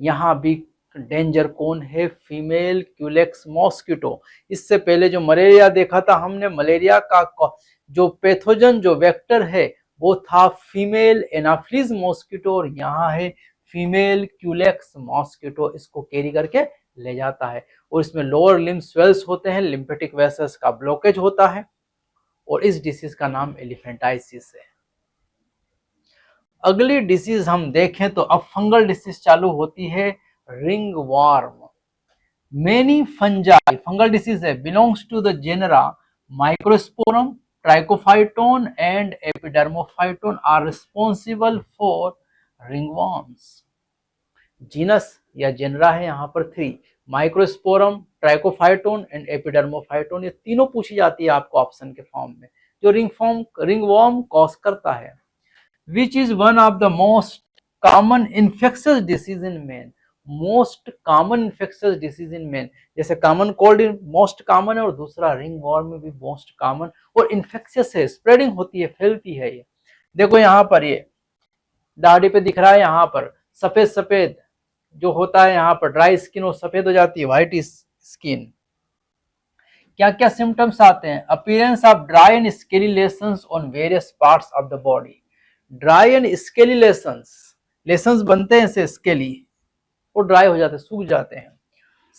S1: यहाँ भी डेंजर कौन है, फीमेल क्यूलेक्स मॉस्किटो। इससे पहले जो मलेरिया देखा था हमने, मलेरिया का जो पैथोजन, जो वेक्टर है वो था फीमेल एनाफिलीज मॉस्किटो और यहाँ है फीमेल क्यूलेक्स मॉस्किटो, इसको कैरी करके ले जाता है और इसमें लोअर लिम्ब स्वेल्स होते हैं, लिम्फेटिक वेसल्स का ब्लॉकेज होता है और इस डिसीज का नाम एलिफेंटाइसिस है। अगली डिसीज हम देखें तो अब फंगल डिसीज चालू होती है, ringworm. Many fungi fungal disease है belongs to the genera microsporum, trichophyton and epidermophyton are responsible for ringworms. Genus या जेनरा है यहाँ पर 3, माइक्रोस्पोरम, ट्राइकोफाइटोन एंड एपिडर्मोफाइटोन, ये तीनों पूछी जाती है आपको ऑप्शन के फॉर्म में, जो रिंगवॉर्म कॉज करता है। Which is one of the most common infectious disease in men, most common infectious disease in main, जैसे कॉमन कोल्ड मोस्ट कॉमन है और दूसरा रिंग वॉर्म में भी मोस्ट कॉमन और इन्फेक्शियस है, स्प्रेडिंग होती है, फैलती है। ये देखो यहाँ पर ये दाढ़ी पे दिख रहा है, यहाँ पर सफेद सफेद जो होता है, यहाँ पर ड्राई स्किन और सफेद हो जाती है, व्हाइट स्किन। क्या क्या सिम्टम्स आते हैं? Appearance of dry and scaly lesions on various parts of the body. Dry and scaly lesions बनते हैं से स्केली और ड्राई हो जाते हैं, सूख जाते हैं।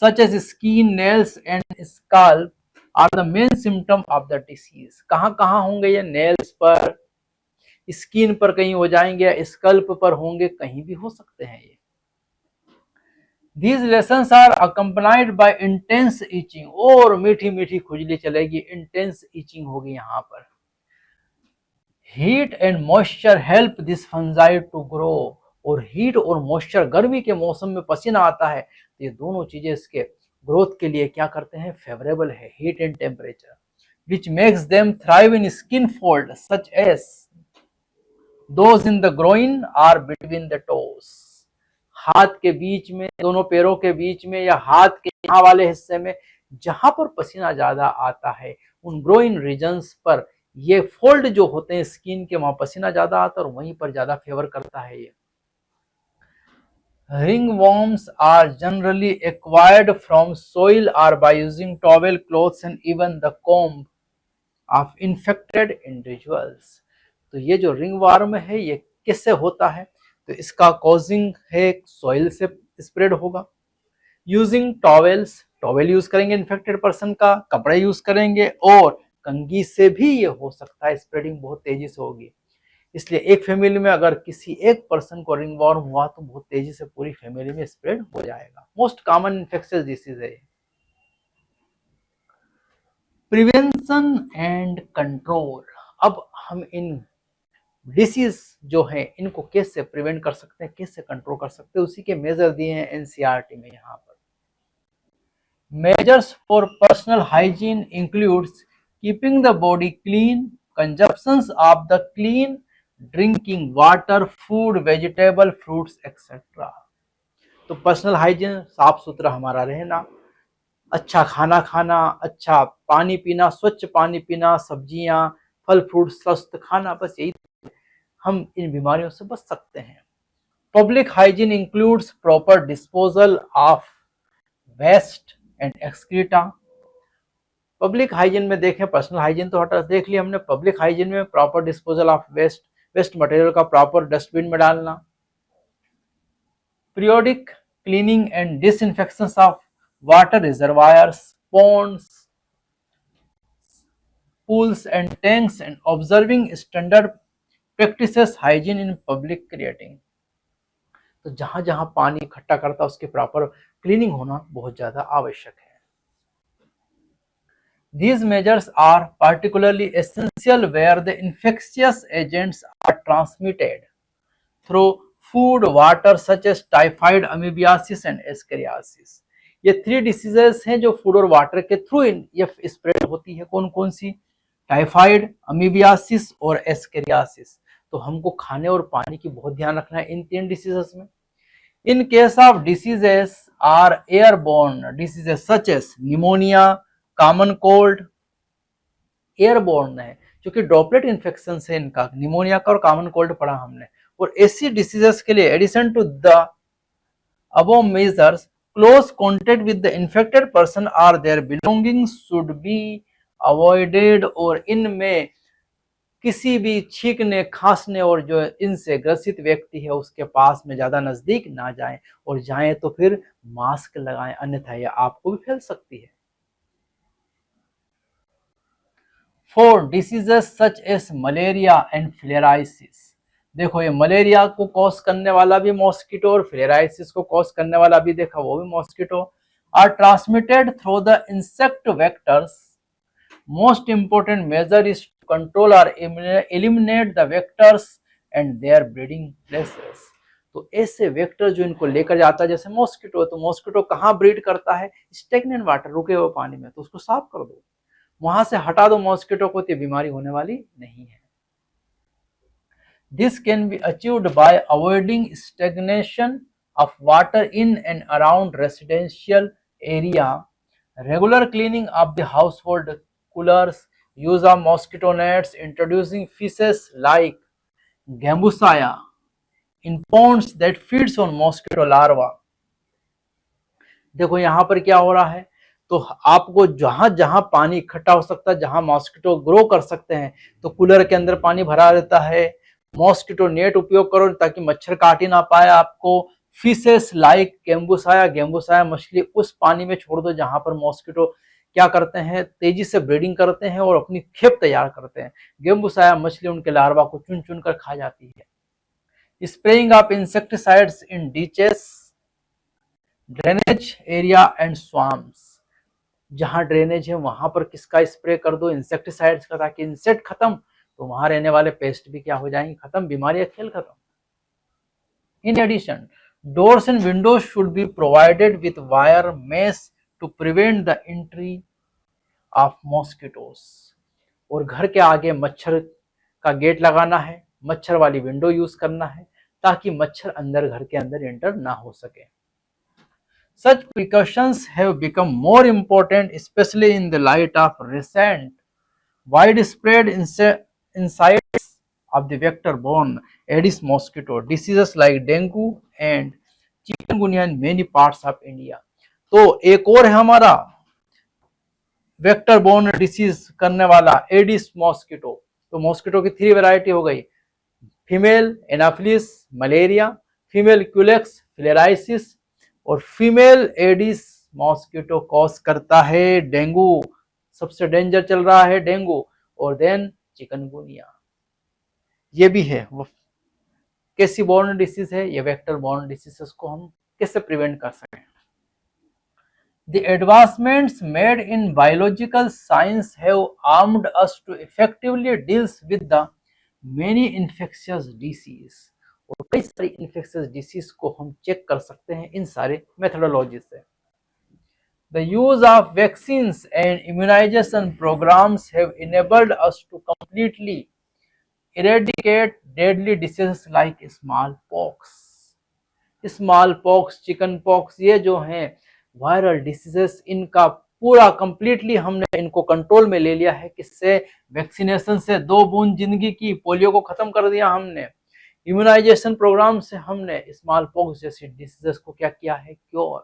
S1: Such as skin, nails and scalp are the main symptom of the disease. कहाँ कहाँ होंगे ये? नेल्स पर, स्किन पर कहीं हो जाएंगे, स्कल्प पर होंगे, कहीं भी हो सकते हैं ये। These lessons are accompanied by intense itching, और मीठी मीठी खुजली चलेगी, इंटेंस इचिंग होगी यहाँ पर। Heat and moisture help this fungi to grow, और हीट और मॉइस्चर, गर्मी के मौसम में पसीना आता है तो ये दोनों चीजें इसके ग्रोथ के लिए क्या करते हैं? फेवरेबल है, heat and temperature, which makes them thrive in skin fold such as those in the groin or between the toes. हाथ के बीच में, दोनों पैरों के बीच में या हाथ के यहाँ वाले हिस्से में जहां पर पसीना ज्यादा आता है, उन ग्रोइन रीजन्स पर ये फोल्ड जो होते हैं स्किन के, वहां पसीना ज्यादा आता है और वहीं पर ज्यादा फेवर करता है ये। Ringworms are generally acquired from soil or by using towel, clothes and even the comb of infected individuals। तो ये जो रिंगवर्म है ये किससे होता है? तो इसका कॉजिंग है सॉइल से स्प्रेड होगा। यूजिंग टॉवेल्स, टॉवेल यूज करेंगे इन्फेक्टेड पर्सन का, कपड़े यूज करेंगे, और कंघी से भी ये हो सकता है, स्प्रेडिंग बहुत तेजी से होगी। इसलिए एक फैमिली में अगर किसी एक पर्सन को रिंगवर्म हुआ तो बहुत तेजी से पूरी फैमिली में स्प्रेड हो जाएगा। मोस्ट कॉमन इन्फेक्शियस डिसीज है। Prevention and control. अब हम इन डिसीज जो है इनको कैसे प्रिवेंट कर सकते हैं, कैसे कंट्रोल कर सकते हैं, उसी के मेजर दिए हैं एनसीईआरटी में। यहाँ पर measures for personal hygiene includes keeping the body clean, consumptions of the clean drinking water, food, vegetable, fruits etcetera. तो पर्सनल हाइजीन, साफ सुथरा हमारा रहना, अच्छा खाना खाना, अच्छा पानी पीना, स्वच्छ पानी पीना, सब्जियां, फल फ्रूट स्वस्थ खाना, बस यही हम इन बीमारियों से बच सकते हैं। Public hygiene includes proper disposal of waste and excreta. Public hygiene में देखें, पर्सनल हाइजीन तो हटा देख लिया हमने, पब्लिक हाइजीन में proper disposal of waste material का प्रॉपर डस्टबिन में डालना, periodic cleaning and disinfection of water reservoirs, ponds, pools and tanks, and observing standard practices hygiene in public creating। तो जहां जहां पानी इकट्ठा करता है उसकी प्रॉपर क्लीनिंग होना बहुत ज्यादा आवश्यक है। These measures are particularly essential where the infectious agents are transmitted through food, water such as typhoid, amoebiasis and escheriasis। ये 3 डिसीजेस हैं जो फूड और वाटर के थ्रू ये स्प्रेड होती है। कौन कौन सी? टाइफाइड, अमीबियासिस और एस्केरियासिस। तो हमको खाने और पानी की बहुत ध्यान रखना है इन 3 डिसीजेस में। In case of diseases are airborne diseases such as pneumonia, common cold, airborne है क्योंकि ड्रॉपलेट इन्फेक्शन से इनका, निमोनिया का और कॉमन कोल्ड पढ़ा हमने। और ऐसी डिसीजेस के लिए addition to the above measures, close contact with the infected person or their belongings should be avoided, और इनमें किसी भी छींकने खांसने और जो इनसे ग्रसित व्यक्ति है उसके पास में ज्यादा नजदीक ना जाएं, और जाएं तो फिर मास्क लगाएं, अन्यथा यह आपको भी फैल सकती है। 4 diseases such as malaria and filariasis. देखो ये मलेरिया को कॉज करने वाला भी मॉस्किटो और फिलेराइसिस को कॉज करने वाला भी देखा वो भी mosquito, are transmitted through the insect vectors. Most important measure is to control और eliminate the vectors and their breeding places. तो ऐसे वेक्टर जो इनको लेकर जाता है, जैसे मॉस्किटो, तो मॉस्किटो कहाँ ब्रीड करता है? स्टेगनेंट वाटर, रुके हुए पानी में, तो उसको साफ कर दो, वहां से हटा दो मॉस्किटो को, तो बीमारी होने वाली नहीं है। This can be achieved by avoiding stagnation of water in and around residential area, regular cleaning of the household coolers, use of mosquito nets, introducing fishes like Gambusia in ponds that feeds on mosquito larvae। देखो यहाँ पर क्या हो रहा है, तो आपको जहां जहां पानी इकट्ठा हो सकता है, जहां मॉस्किटो ग्रो कर सकते हैं, तो कूलर के अंदर पानी भरा रहता है, मॉस्किटो नेट उपयोग करो ताकि मच्छर काट ही ना पाए आपको। फिशेस लाइक गेम्बुसाया, गेम्बुसाया मछली उस पानी में छोड़ दो जहां पर मॉस्किटो क्या करते हैं, तेजी से ब्रीडिंग करते हैं और अपनी खेप तैयार करते हैं। गेम्बुसाया मछली उनके लार्वा को चुन चुन कर खा जाती है। Spraying of insecticides in ditches, drainage area and swamps, जहां ड्रेनेज है वहां पर किसका स्प्रे कर दो, इंसेक्टिसाइड्स का, ताकि इंसेक्ट खत्म तो वहां रहने वाले पेस्ट भी क्या हो जाएंगे, खत्म, बीमारियां खेल खत्म। In addition doors and windows should be provided with wire mesh to prevent the entry of mosquitoes. और घर के आगे मच्छर का गेट लगाना है, मच्छर वाली विंडो यूज करना है ताकि मच्छर अंदर घर के अंदर एंटर ना हो सके। Such precautions have become more important, especially in the light of recent widespread insights of the vector-borne Aedes mosquito diseases like dengue and chikungunya in many parts of India। तो एक और है हमारा वेक्टर बोर्न डिसीज करने वाला Aedes mosquito. तो mosquito की 3 variety हो गई, female anopheles malaria, female culex filariasis, और फीमेल एडिस मॉस्किटो कॉज करता है डेंगू, सबसे डेंजर चल रहा है डेंगू, और देन चिकनगुनिया। ये भी है, वो कैसी बोर्न डिसीज है, ये वेक्टर बोर्न डिसीजेस को हम कैसे प्रिवेंट कर सकें। The advancements made in biological science have armed us to effectively deal with the many infectious disease। और कई सारी इन्फेक्शियस डिसीज को हम चेक कर सकते हैं इन सारे मेथोडोलॉजी से। The use of vaccines and immunization programs have enabled us to completely eradicate deadly diseases like smallpox। Smallpox, chicken pox, ये जो हैं वायरल डिसीजेस, इनका पूरा कंप्लीटली हमने इनको कंट्रोल में ले लिया है। किससे? वैक्सीनेशन से। 2 बूंद जिंदगी की, पोलियो को खत्म कर दिया हमने। इम्यूनाइजेशन प्रोग्राम से हमने स्मॉल पॉक्स जैसी डिसीजेस को क्या किया है, cure.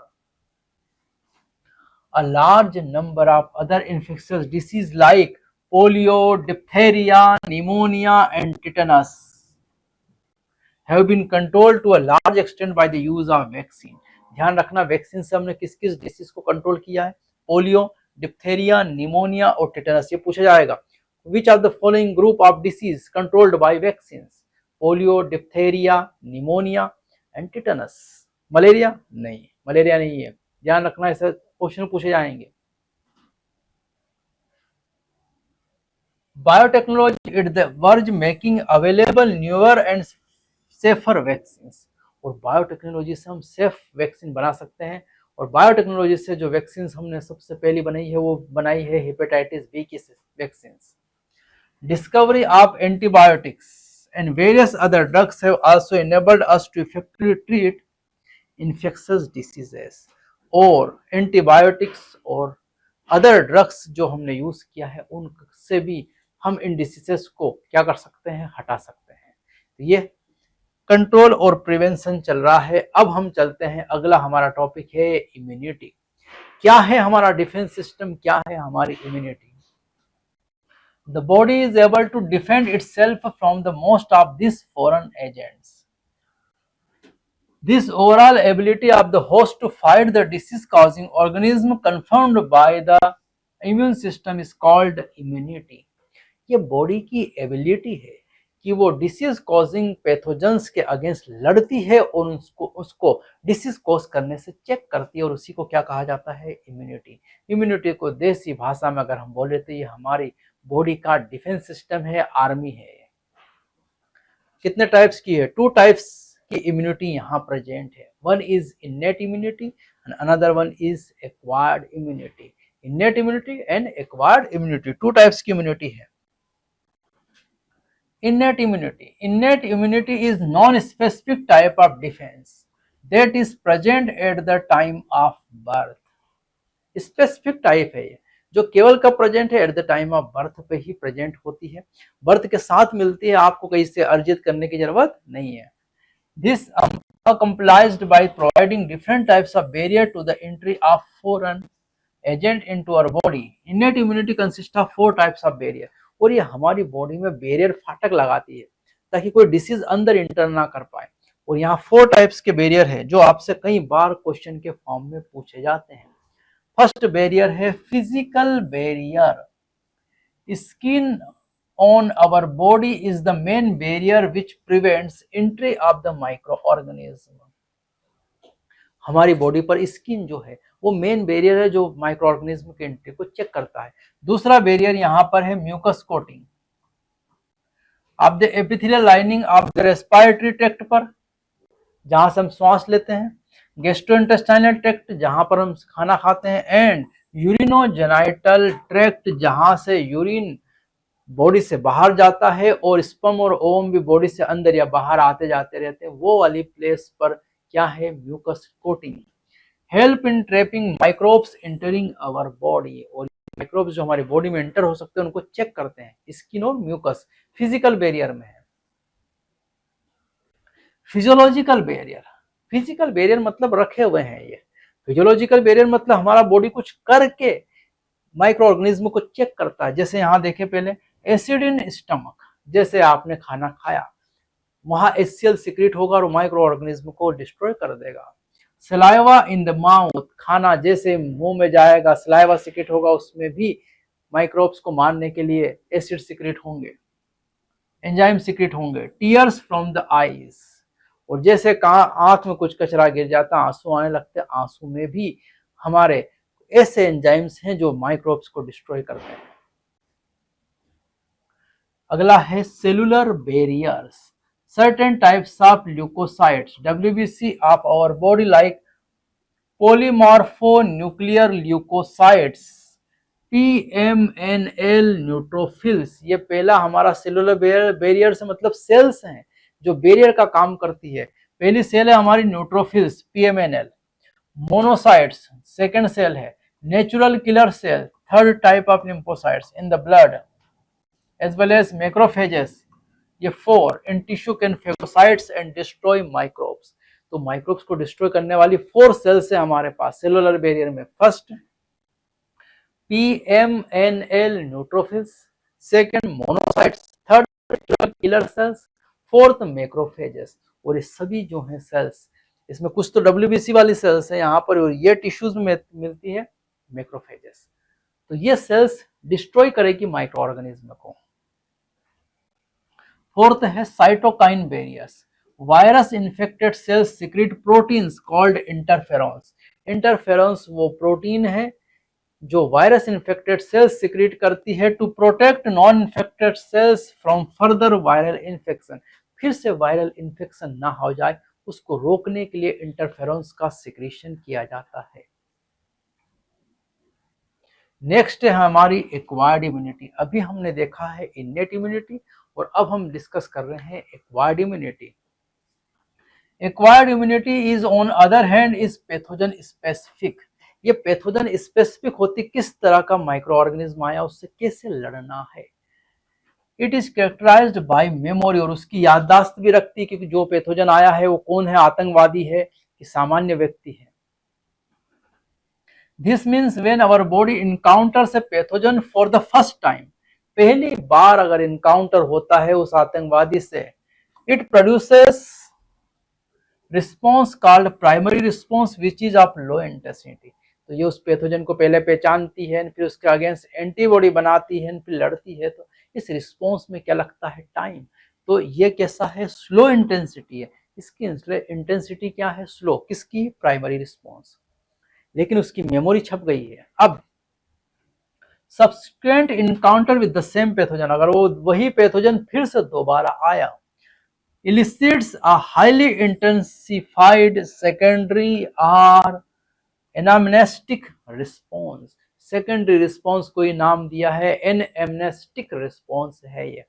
S1: A large number of other infectious disease like polio, diphtheria, pneumonia and tetanus have been controlled to a large extent by the use of vaccine। ध्यान रखना, vaccine से हमने किस किस डिसीज को कंट्रोल किया है, पोलियो, डिप्थेरिया, निमोनिया और टिटेनस। ये पूछा जाएगा, which are the following group of disease controlled by vaccine, polio, diphtheria, pneumonia and tetanus. Malaria नहीं, मलेरिया नहीं है, ध्यान रखना, ऐसे क्वेश्चन पूछे जाएंगे। Biotechnology it the verge making available newer and safer vaccine. और बायोटेक्नोलॉजी से हम सेफ वैक्सीन बना सकते हैं। और बायोटेक्नोलॉजी से जो वैक्सीन हमने सबसे पहली बनाई है वो बनाई है हेपेटाइटिस बी की वैक्सीन। Discovery of antibiotics and various other drugs have also enabled us to effectively treat infectious diseases. और एंटीबायोटिक्स और अदर ड्रग्स जो हमने यूज किया है उनसे भी हम इन डिसीजेस को क्या कर सकते हैं, हटा सकते हैं। तो ये कंट्रोल और प्रिवेंशन चल रहा है। अब हम चलते हैं, अगला हमारा टॉपिक है इम्यूनिटी। क्या है हमारा डिफेंस सिस्टम, क्या है हमारी immunity. The body is able to defend itself from the most of these foreign agents. This overall ability of the host to fight the disease causing organism confirmed by the immune system is called immunity. ये body की ability है कि वो disease causing pathogens के against लड़ती है और उसको उसको डिसीज कॉज करने से चेक करती है, और उसी को क्या कहा जाता है, इम्यूनिटी। इम्यूनिटी को देसी भाषा में अगर हम बोले तो ये हमारी बॉडी का डिफेंस सिस्टम है, आर्मी है। कितने टाइप्स की है? 2 टाइप्स की इम्यूनिटी यहाँ प्रेजेंट है। One is innate immunity and another one is acquired immunity. Innate immunity and acquired immunity, 2 types की इम्यूनिटी है। Innate immunity. Innate immunity is non-specific type of defense that is present at the time of birth. Specific type है ये, जो केवल कब present है? At the time of birth पे ही present होती है, बर्थ के साथ मिलती है, आपको कहीं से अर्जित करने की जरूरत नहीं है। This accomplished by providing different types of barrier to the entry of foreign agent into our body. Innate immunity consists of 4 types of barrier, और ये हमारी बॉडी में बैरियर फाटक लगाती है ताकि कोई डिसीज अंदर इंटर ना कर पाए। और यहाँ 4 टाइप्स के बैरियर है जो आपसे कई बार क्वेश्चन के फॉर्म में पूछे जाते हैं। फर्स्ट बैरियर है physical barrier. Skin on our body is the main barrier which prevents entry of the microorganism. हमारी बॉडी पर स्किन जो है वो मेन बैरियर है जो माइक्रो ऑर्गेनिज्म के एंट्री को चेक करता है। दूसरा बैरियर यहाँ पर है mucus coating of the epithelial lining of the respiratory tract पर, जहां से हम श्वास लेते हैं, गैस्ट्रोइंटेस्टाइनल ट्रैक्ट जहां पर हम खाना खाते हैं, एंड यूरिनोजेनाइटल ट्रैक्ट जहां से यूरिन बॉडी से बाहर जाता है और स्पर्म और ओवम भी बॉडी से अंदर या बाहर आते जाते रहते हैं, वो वाली प्लेस पर क्या है, mucus coating. Help in trapping microbes entering our body, और माइक्रोब्स जो हमारी बॉडी में एंटर हो सकते हैं उनको चेक करते हैं। स्किन और म्यूकस फिजिकल बैरियर में है। फिजियोलॉजिकल बैरियर, फिजिकल बैरियर मतलब रखे हुए हैं ये। फिजियोलॉजिकल बैरियर मतलब हमारा बॉडी कुछ करके माइक्रो ऑर्गेनिज्म को चेक करता है। जैसे यहाँ देखे पहले एसिड इन स्टमक, जैसे आपने खाना खाया वहां HCl सिक्रेट होगा और माइक्रो ऑर्गेनिज्म को डिस्ट्रॉय कर देगा। सलाइवा इन द माउथ, खाना जैसे मुंह में जाएगा सलाइवा सिक्रेट होगा, उसमें भी माइक्रोब्स को मारने के लिए एसिड सिक्रेट होंगे, एंजाइम सिक्रेट होंगे। टीयर्स फ्रॉम द आईज, और जैसे आंख में कुछ कचरा गिर जाता आंसू आने लगते, आंसू में भी हमारे ऐसे एंजाइम्स हैं जो माइक्रोब्स को डिस्ट्रॉय करते हैं। अगला है cellular barriers. Certain types of leukocytes, WBC of our body like polymorphonuclear leukocytes, PMNL neutrophils, ये पहला हमारा सेलुलर बैरियर से मतलब सेल्स हैं जो बैरियर का काम करती है। पहली सेल है हमारी neutrophils PMNL, monocytes second cell है, natural killer cell third type of lymphocytes in the blood, as well as macrophages, ये 4 in tissue can phagocytes and destroy microbes. तो माइक्रोब्स को डिस्ट्रॉय करने वाली 4 सेल्स है हमारे पास सेलुलर बैरियर में। First PMNL neutrophils, second monocytes, third killer cells, fourth macrophages. और ये सभी जो हैं सेल्स, इसमें कुछ तो WBC वाली सेल्स है यहाँ पर, और ये टिश्यूज में मिलती है मैक्रोफेजेस। तो ये सेल्स डिस्ट्रॉय करेगी माइक्रो ऑर्गेनिज्म को। फोर्थ है cytokine barriers. Virus infected cells secrete proteins called interferons. Interferons वो प्रोटीन है जो वायरस इन्फेक्टेड सेल्स सिक्रेट करती है to protect non infected cells from further viral infection. फिर से वायरल इन्फेक्शन ना हो जाए उसको रोकने के लिए इंटरफेरॉन्स का सिक्रेशन किया जाता है। नेक्स्ट है हमारी एक्वायर्ड इम्यूनिटी। अभी हमने देखा है इन्नेट इम्यूनिटी और अब हम डिस्कस कर रहे हैं acquired immunity. Acquired immunity is on other hand is pathogen specific. ये पैथोजन स्पेसिफिक होती किस तरह का माइक्रो ऑर्गेनिज्म आया उससे कैसे लड़ना है। It is characterised by memory, और उसकी याददाश्त भी रखती है कि जो पैथोजन आया है वो कौन है, आतंकवादी है कि सामान्य व्यक्ति है। This means when our body encounters a pathogen for the first time, पहली बार अगर इनकाउंटर होता है उस आतंकवादी से, it produces response called primary response which is of low intensity. तो ये उस पैथोजन को पहले पहचानती है, फिर उसके अगेंस्ट एंटीबॉडी बनाती है, फिर लड़ती है। तो इस रिस्पॉन्स में क्या लगता है? टाइम। तो ये कैसा है? स्लो इंटेंसिटी है। इसकी इंटेंसिटी क्या है? स्लो। किसकी? Primary response. लेकिन उसकी मेमोरी छप गई है। अब subsequent encounter with the same pathogen, अगर वो वही पैथोजन फिर से दोबारा आया, elicits a highly intensified secondary or anamnestic response। Secondary response को ही नाम दिया है एनएमनेस्टिक रिस्पॉन्स है ये।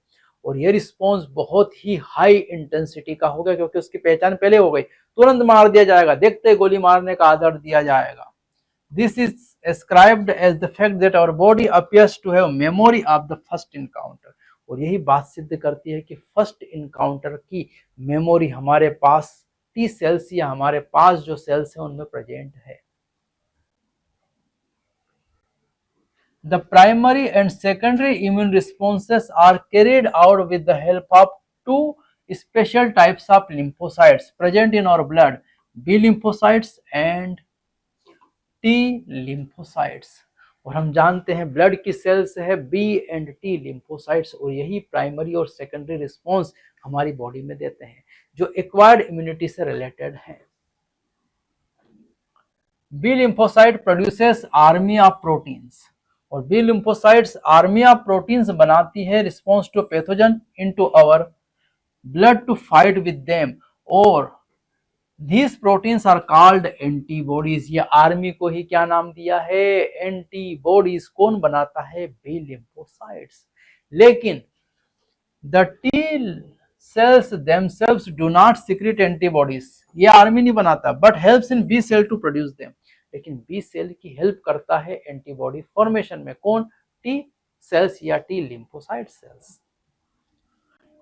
S1: और ये रिस्पॉन्स बहुत ही हाई इंटेंसिटी का होगा, क्योंकि उसकी पहचान पहले हो गई। तुरंत मार दिया जाएगा, देखते गोली मारने का आर्डर दिया जाएगा। This is ascribed as the fact that our body appears to have memory of the first encounter। और यही बात सिद्ध करती है कि फर्स्ट इनकाउंटर की मेमोरी हमारे पास टी सेल्स या हमारे पास जो सेल्स हैं उनमें प्रेजेंट है। The primary and secondary immune responses are carried out with the help of two special types of lymphocytes present in our blood, B lymphocytes and T lymphocytes। और हम जानते हैं ब्लड की सेल्स है B and T lymphocytes, और यही primary और secondary response हमारी बॉडी में देते हैं, जो एक्वायर्ड इम्यूनिटी से रिलेटेड है। B lymphocyte produces army of proteins, और B lymphocytes army of proteins बनाती है response to pathogen into our blood to fight with them, और These proteins are called antibodies। ये आर्मी को ही क्या नाम दिया है? एंटीबॉडीज। कौन बनाता है? B lymphocytes. लेकिन the T cells themselves do not secrete antibodies। ये आर्मी नहीं बनाता, but helps in B cell to produce them। लेकिन बी सेल की हेल्प करता है एंटीबॉडी फॉर्मेशन में। कौन? टी सेल्स या टी लिम्फोसाइट सेल्स।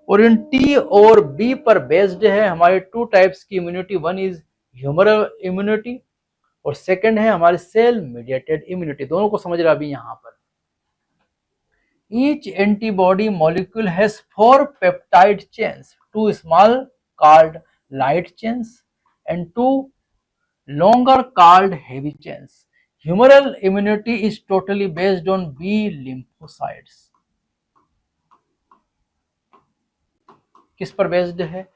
S1: और इन टी और बी पर बेस्ड है हमारे टू टाइप्स की इम्यूनिटी। वन इज ह्यूमरल इम्यूनिटी और सेकंड है हमारी सेल मीडिएटेड इम्यूनिटी। दोनों को समझ रहा अभी यहाँ पर। Each antibody molecule has 4 peptide chains, 2 small called light chains and 2 longer called heavy chains। Humoral immunity is totally based on B lymphocytes। किस पर बेस्ड है?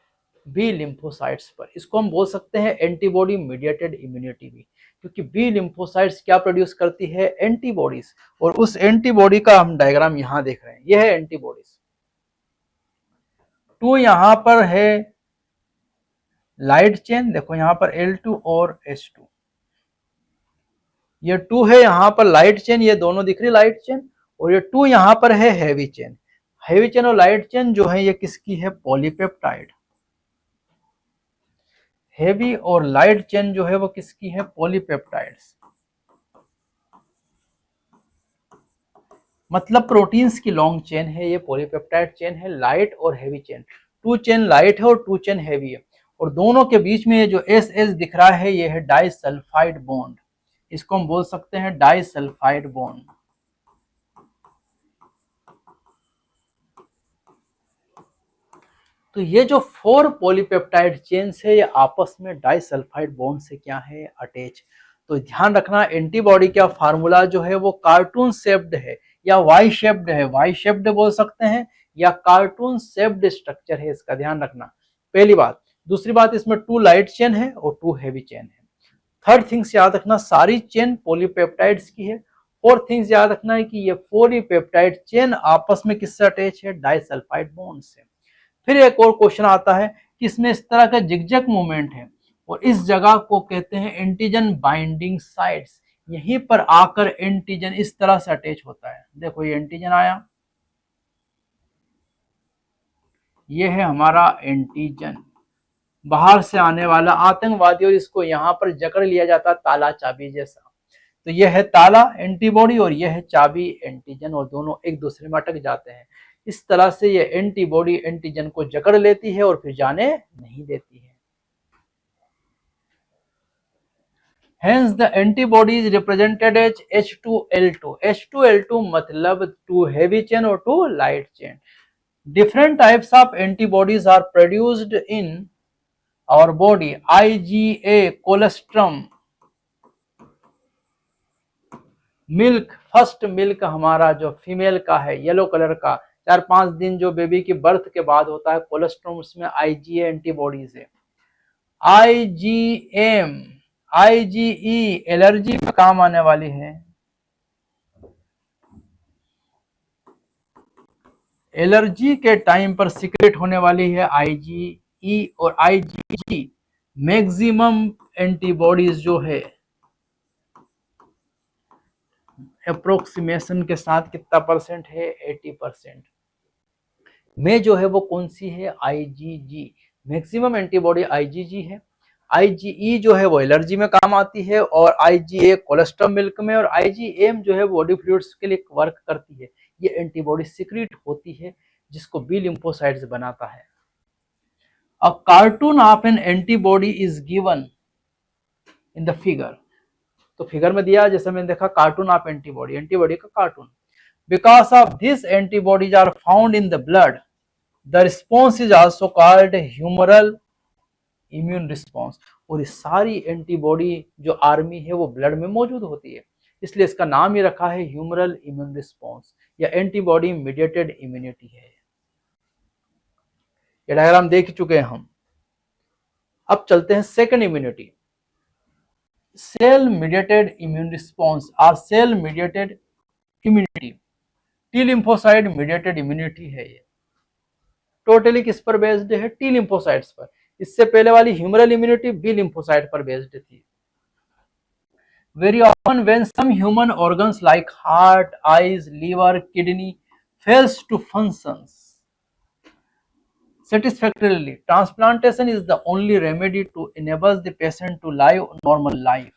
S1: बी लिम्फोसाइट्स पर। इसको हम बोल सकते हैं एंटीबॉडी मीडिएटेड इम्यूनिटी भी, क्योंकि बी लिम्फोसाइट्स क्या प्रोड्यूस करती है? एंटीबॉडीज। और उस एंटीबॉडी का हम डायग्राम यहां देख रहे हैं, यह है एंटीबॉडीज। 2 यहां पर है लाइट चेन, देखो यहां पर L2 और H2, ये 2 है यहां पर लाइट चेन, ये दोनों दिख रही लाइट चेन, और ये 2 यहां पर है हैवी चेन। हैवी चेन और लाइट चेन जो है ये किसकी है? पॉलीपेप्टाइड। हेवी और लाइट चेन जो है वो किसकी है? पॉलीपेप्टाइड्स। मतलब प्रोटीन्स की लॉन्ग चेन है ये, पॉलीपेप्टाइड चेन है, लाइट और हेवी चेन। 2 चेन लाइट है और 2 चेन हेवी है, और दोनों के बीच में ये जो एस एस दिख रहा है ये है डाइसल्फाइड बॉन्ड। इसको हम बोल सकते हैं डाइसल्फाइड बॉन्ड। तो ये जो 4 पॉलीपेप्टाइड चेन्स है ये आपस में डाइसल्फाइड बॉन्ड से क्या है? अटैच। तो ध्यान रखना एंटीबॉडी का फार्मूला जो है वो कार्टून शेप्ड है या वाई शेप्ड है। वाई शेप्ड बोल सकते हैं या कार्टून शेप्ड स्ट्रक्चर है, इसका ध्यान रखना, पहली बात। दूसरी बात, इसमें 2 लाइट चेन है और 2 हेवी चेन है। थर्ड थिंग्स याद रखना, सारी चेन पॉलीपेप्टाइड्स की है। फोर्थ थिंग्स याद रखना है कि ये पॉलीपेप्टाइड चेन आपस में किससे अटैच है? डाइसल्फाइड बॉन्ड से। फिर एक और क्वेश्चन आता है कि इसमें इस तरह का जिगजैग मूवमेंट है, और इस जगह को कहते हैं एंटीजन बाइंडिंग साइट्स। यहीं पर आकर एंटीजन इस तरह से अटैच होता है। देखो ये एंटीजन आया, ये है हमारा एंटीजन, बाहर से आने वाला आतंकवादी, और इसको यहां पर जकड़ लिया जाता ताला चाबी जैसा। तो यह है ताला एंटीबॉडी और यह है चाबी एंटीजन, और दोनों एक दूसरे में अटक जाते हैं। इस तरह से ये एंटीबॉडी एंटीजन को जकड़ लेती है और फिर जाने नहीं देती है। Hence the antibody is represented as H2L2. H2L2 मतलब to heavy chain or to light chain. Different types of antibodies are produced in our body. IgA colostrum, milk, first milk हमारा जो फीमेल का है येलो कलर का, 4-5 दिन जो baby की birth के बाद होता है, कोलेस्ट्रॉम उसमें आईजीए एंटीबॉडीज है। आईजीएम, आईजीई एलर्जी में काम आने वाली है, एलर्जी के टाइम पर सीक्रेट होने वाली है आईजीई और आईजीजी। मैक्सिमम एंटीबॉडीज जो है अप्रोक्सीमेशन के साथ कितना परसेंट है, 80% में जो है वो कौन सी है, आईजीजी। मैक्सिमम एंटीबॉडी आईजीजी है। आईजीई जो है वो एलर्जी में काम आती है, और आईजीए कोलेस्ट्रॉल मिल्क में, और आईजीएम जो है बॉडी फ्लूइड्स के लिए वर्क करती है। ये एंटीबॉडी सीक्रेट होती है जिसको बी लिम्फोसाइट्स बनाता है। A cartoon of an antibody is given in the figure. तो फिगर में दिया जैसे मैंने देखा कार्टून ऑफ एंटीबॉडी, एंटीबॉडी का cartoon. Because of this antibodies are found in the blood, the response is also called humoral immune response. और ये सारी एंटीबॉडी जो आर्मी है वो ब्लड में मौजूद होती है, इसलिए इसका नाम ही रखा है ह्यूमरल इम्यून रिस्पॉन्स या एंटीबॉडी मीडिएटेड इम्यूनिटी है। ये डायग्राम देख चुके हैं हम। अब चलते हैं second immunity, cell mediated immune response और cell mediated immunity. T lymphocyte mediated immunity है ये। टोटली किस पर बेस्ड है, टी लिम्फोसाइट्स पर। इससे पहले वाली ह्यूमरल इम्यूनिटी बी लिम्फोसाइट पर बेस्ड थी। Very often when some human organs like heart, eyes, liver, kidney fails to functions satisfactorily, transplantation is the only remedy to enable the patient to live normal life.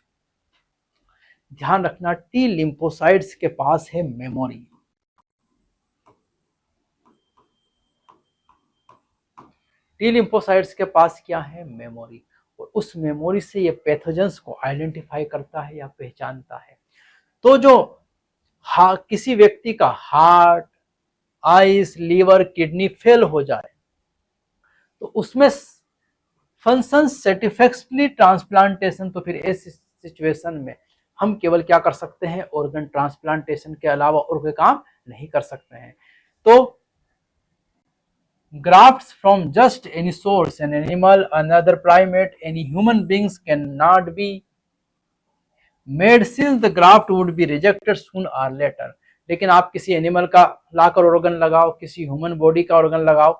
S1: ध्यान रखना, T lymphocytes के पास है memory. T lymphocytes के पास क्या है, memory. और उस memory से ये पैथोजेंस को आइडेंटिफाई करता है या पहचानता है। तो जो किसी व्यक्ति का heart, eyes, liver, kidney fail हो जाए तो उसमें फंक्शन सेटिस्फैक्टरली ट्रांसप्लांटेशन, तो फिर ऐसी सिचुएशन में हम केवल क्या कर सकते हैं, ऑर्गन ट्रांसप्लांटेशन के अलावा और कोई काम नहीं कर सकते हैं। तो grafts from just any source, an animal, another primate, any human beings cannot be made since the graft would be rejected soon or later. लेकिन आप किसी एनिमल का लाकर ऑर्गन लगाओ, किसी ह्यूमन बॉडी का ऑर्गन लगाओ,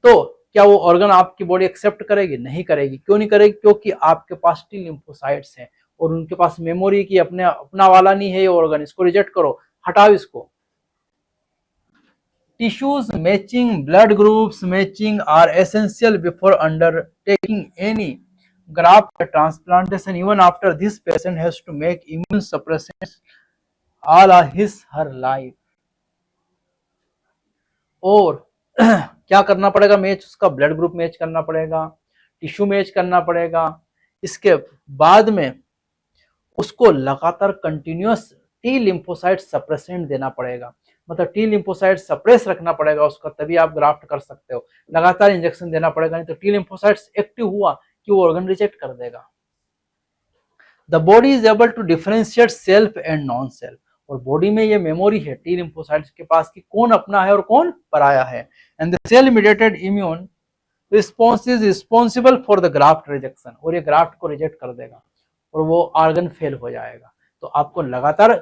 S1: तो क्या वो ऑर्गन आपकी बॉडी एक्सेप्ट करेगी, नहीं करेगी। क्यों नहीं करेगी, क्योंकि आपके पास टी लिम्फोसाइट्स हैं और उनके पास मेमोरी की अपना वाला नहीं है ये ऑर्गन, इसको रिजेक्ट करो, हटाओ इसको। Tissues matching, blood groups matching are essential before undertaking any graft transplantation. Even after this patient has to make immune suppressants all his her life. और क्या करना पड़ेगा, मैच, उसका ब्लड ग्रुप मैच करना पड़ेगा, टिश्यू मैच करना पड़ेगा। इसके बाद में उसको लगातार कंटिन्यूअस टी लिम्फोसाइट सप्रेसेंट देना पड़ेगा, मतलब टी लिम्फोसाइट सप्रेस रखना पड़ेगा उसका, तभी आप ग्राफ्ट कर सकते हो। लगातार इंजेक्शन देना पड़ेगा, नहीं तो टी लिम्फोसाइट्स एक्टिव हुआ कि वो ऑर्गन रिजेक्ट कर देगा। The body is able to differentiate self and non self. और बॉडी में ये मेमोरी है टी लिम्फोसाइट्स के पास कि कौन अपना है और कौन पराया है। And the cell mediated immune response is responsible for the graft rejection. और ये ग्राफ्ट को रिजेक्ट कर देगा और वो ऑर्गन फेल हो जाएगा। तो आपको लगातार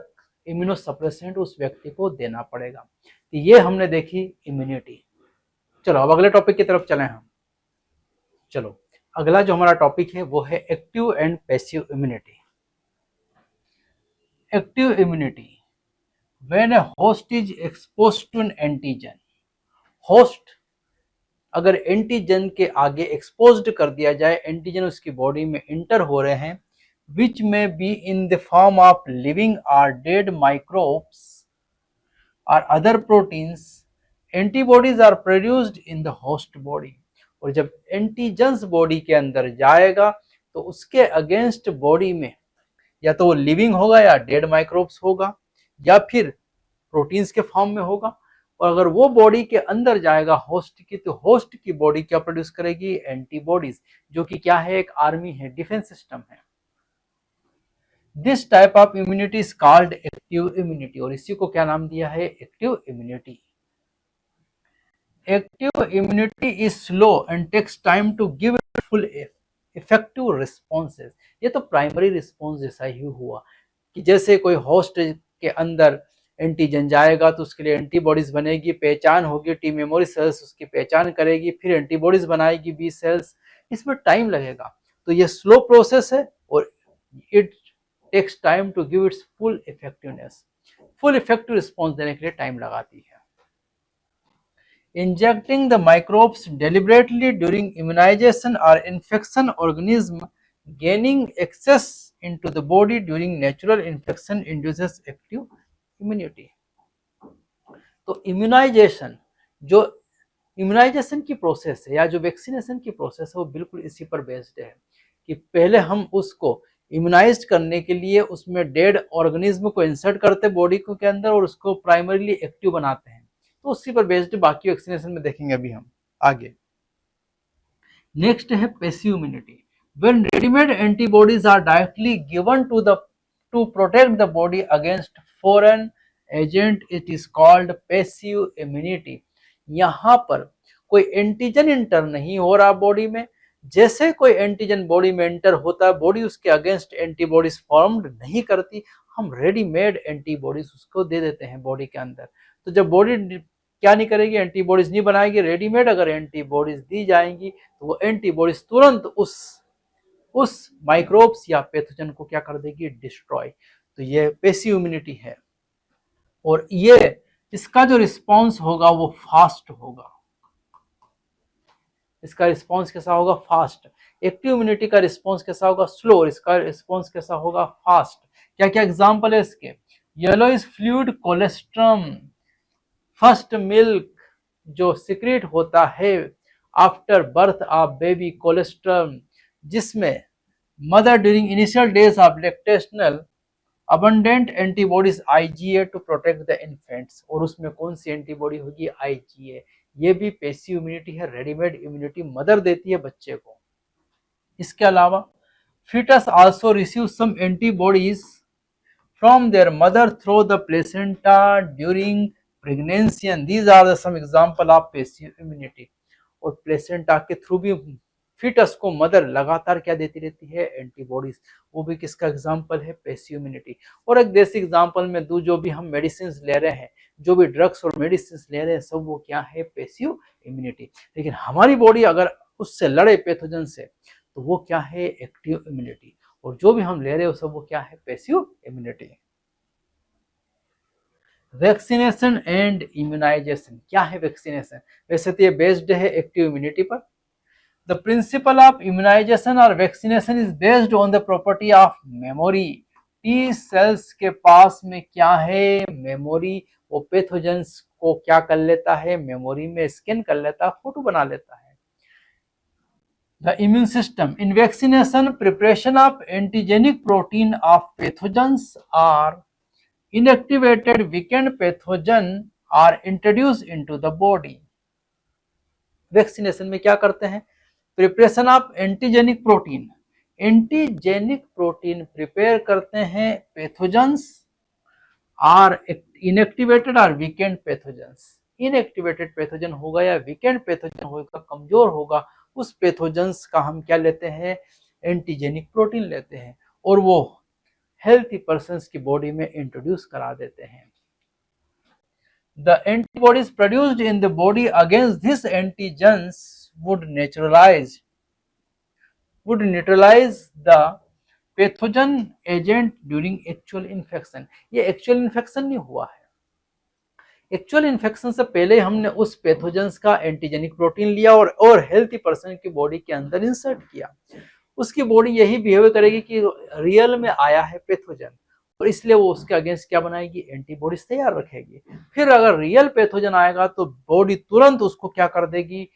S1: इम्यूनोसप्रेसेंट उस व्यक्ति को देना पड़ेगा। तो ये हमने देखी इम्यूनिटी। चलो अब अगले टॉपिक की तरफ चलें हम। चलो अगला जो हमारा टॉपिक है वो है active and passive immunity. Active immunity, when a host is exposed to an antigen. Host अगर एंटीजन के आगे एक्सपोज्ड कर दिया जाए, एंटीजन उसकी बॉडी में इंटर हो रहे हैं, which may be in the form of living or dead microbes or other proteins, antibodies are produced in the host body. और जब एंटीजेंस बॉडी के अंदर जाएगा तो उसके अगेंस्ट बॉडी में या तो वो लिविंग होगा या डेड माइक्रोब्स होगा या फिर प्रोटीन्स के फॉर्म में होगा। और अगर वो बॉडी के अंदर जाएगा होस्ट की, तो होस्ट की बॉडी क्या प्रोड्यूस करेगी? एंटीबॉडीज, जो कि क्या है? एक आर्मी है, डिफेंस सिस्टम है। This type of immunity is called active immunity, और इसी को क्या नाम दिया है? Active immunity. Active immunity is slow and takes time to give full effective responses. ये तो प्राइमरी रिस्पॉन्स जैसा ही हुआ कि जैसे कोई होस्ट के अंदर एंटीजन जाएगा तो उसके लिए एंटीबॉडीज बनेगी, पहचान होगी, टी मेमोरी सेल्स उसकी पहचान करेगी, फिर एंटीबॉडीज बनाएगी बी सेल्स, इसमें टाइम लगेगा। तो ये स्लो प्रोसेस है और it takes time to give its full effectiveness. Full effective response देने के लिए टाइम लगाती है। Injecting the microbes deliberately during immunization or infection, organism gaining access into the body during natural infection induces active immunity। तो immunisation, जो immunisation की process है या जो वैक्सीनेशन की प्रोसेस है वो बिल्कुल इसी पर बेस्ड है कि पहले हम उसको इम्यूनाइज करने के लिए उसमें डेड ऑर्गेनिज्म को इंसर्ट करते बॉडी को के अंदर और उसको प्राइमरीली एक्टिव बनाते हैं। तो उसी पर बेस्ड बाकी वैक्सीनेशन में देखेंगे अभी हम आगे। नेक्स्ट है passive immunity. When readymade antibodies are directly given to protect the body against foreign agent, it is called passive immunity. यहाँ पर कोई एंटीजन इंटर नहीं हो रहा बॉडी में, जैसे कोई एंटीजन बॉडी में एंटर होता है बॉडी उसके अगेंस्ट एंटीबॉडीज फॉर्म्ड नहीं करती, हम रेडीमेड एंटीबॉडीज उसको दे देते हैं बॉडी के अंदर। तो जब बॉडी क्या नहीं करेगी? एंटीबॉडीज नहीं बनाएगी, रेडीमेड अगर एंटीबॉडीज दी जाएंगी तो वो एंटीबॉडीज तुरंत उस माइक्रोब्स या पैथोजन को क्या कर देगी? डिस्ट्रॉय। तो ये पैसिव इम्यूनिटी है और ये इसका जो रिस्पॉन्स होगा वो फास्ट होगा। इसका रिस्पॉन्स कैसा होगा? फास्ट। एक्टिव इम्यूनिटी का रिस्पॉन्स कैसा होगा? स्लो। इसका रिस्पॉन्स कैसा होगा? फास्ट। क्या क्या एग्जांपल है इसके? Yellowish fluid colostrum, first milk जो सिक्रेट होता है after birth of baby colostrum, जिसमें mother during initial days of lactational abundant antibodies IgA to protect the infants. और उसमें कौन सी एंटीबॉडी होगी? IgA। ये भी पैसिव इम्यूनिटी है, रेडीमेड इम्यूनिटी मदर देती है बच्चे को। इसके अलावा fetus also receives some antibodies from their mother through the placenta during pregnancy, and these are the some example of passive immunity। और प्लेसेंटा के थ्रू भी फीटस को मदर लगातार क्या देती रहती है? एंटीबॉडीज। वो भी किसका एग्जांपल है? Passive immunity. और एक देसी एग्जांपल में दूं, जो भी हम मेडिसिन ले रहे हैं, जो भी ड्रग्स और मेडिसिन ले रहे हैं, सब वो क्या है? Passive immunity. लेकिन हमारी बॉडी अगर उससे लड़े पैथोजन से तो वो क्या है? Active immunity. और जो भी हम ले रहे हैं सब वो क्या है? Passive immunity. Vaccination and immunization. क्या है वैक्सीनेशन? वैसे तो ये बेस्ड है एक्टिव इम्यूनिटी पर। द प्रिंसिपल ऑफ इम्यूनाइजेशन और vaccination is based on the property of memory. T cells के पास में क्या है? मेमोरी। वो पैथोजेंस को क्या कर लेता है? मेमोरी में स्कैन कर लेता है, फोटो बना लेता है। The immune system in vaccination, preparation of antigenic protein of pathogens are inactivated weakened pathogen are introduced into the body। Vaccination में क्या करते हैं? Preparation of antigenic protein. Antigenic protein prepare करते हैं, पैथोजेंस आर इनएक्टिवेटेड और weekend pathogens. Inactivated pathogen होगा या weekend pathogen होगा, कमजोर होगा, उस पैथोजेंस का हम क्या लेते हैं? एंटीजेनिक प्रोटीन लेते हैं और वो हेल्थी पर्सन्स की बॉडी में इंट्रोड्यूस करा देते हैं। The antibodies produced in the body against these antigens would neutralize the pathogen agent during actual infection। ये एक्चुअल इन्फेक्शन नहीं हुआ है, एक्चुअल इन्फेक्शन से पहले हमने उस पैथोजेंस का एंटीजेनिक प्रोटीन लिया और हेल्थी पर्सन की बॉडी के अंदर इंसर्ट किया। उसकी बॉडी यही बिहेव करेगी कि रियल में आया है पैथोजन, और इसलिए वो उसके अगेंस्ट क्या बनाएगी? एंटीबॉडीज तैयार रखेगी। फिर अगर रियल पैथोजन आएगा तो बॉडी तुरंत उसको क्या कर देगी?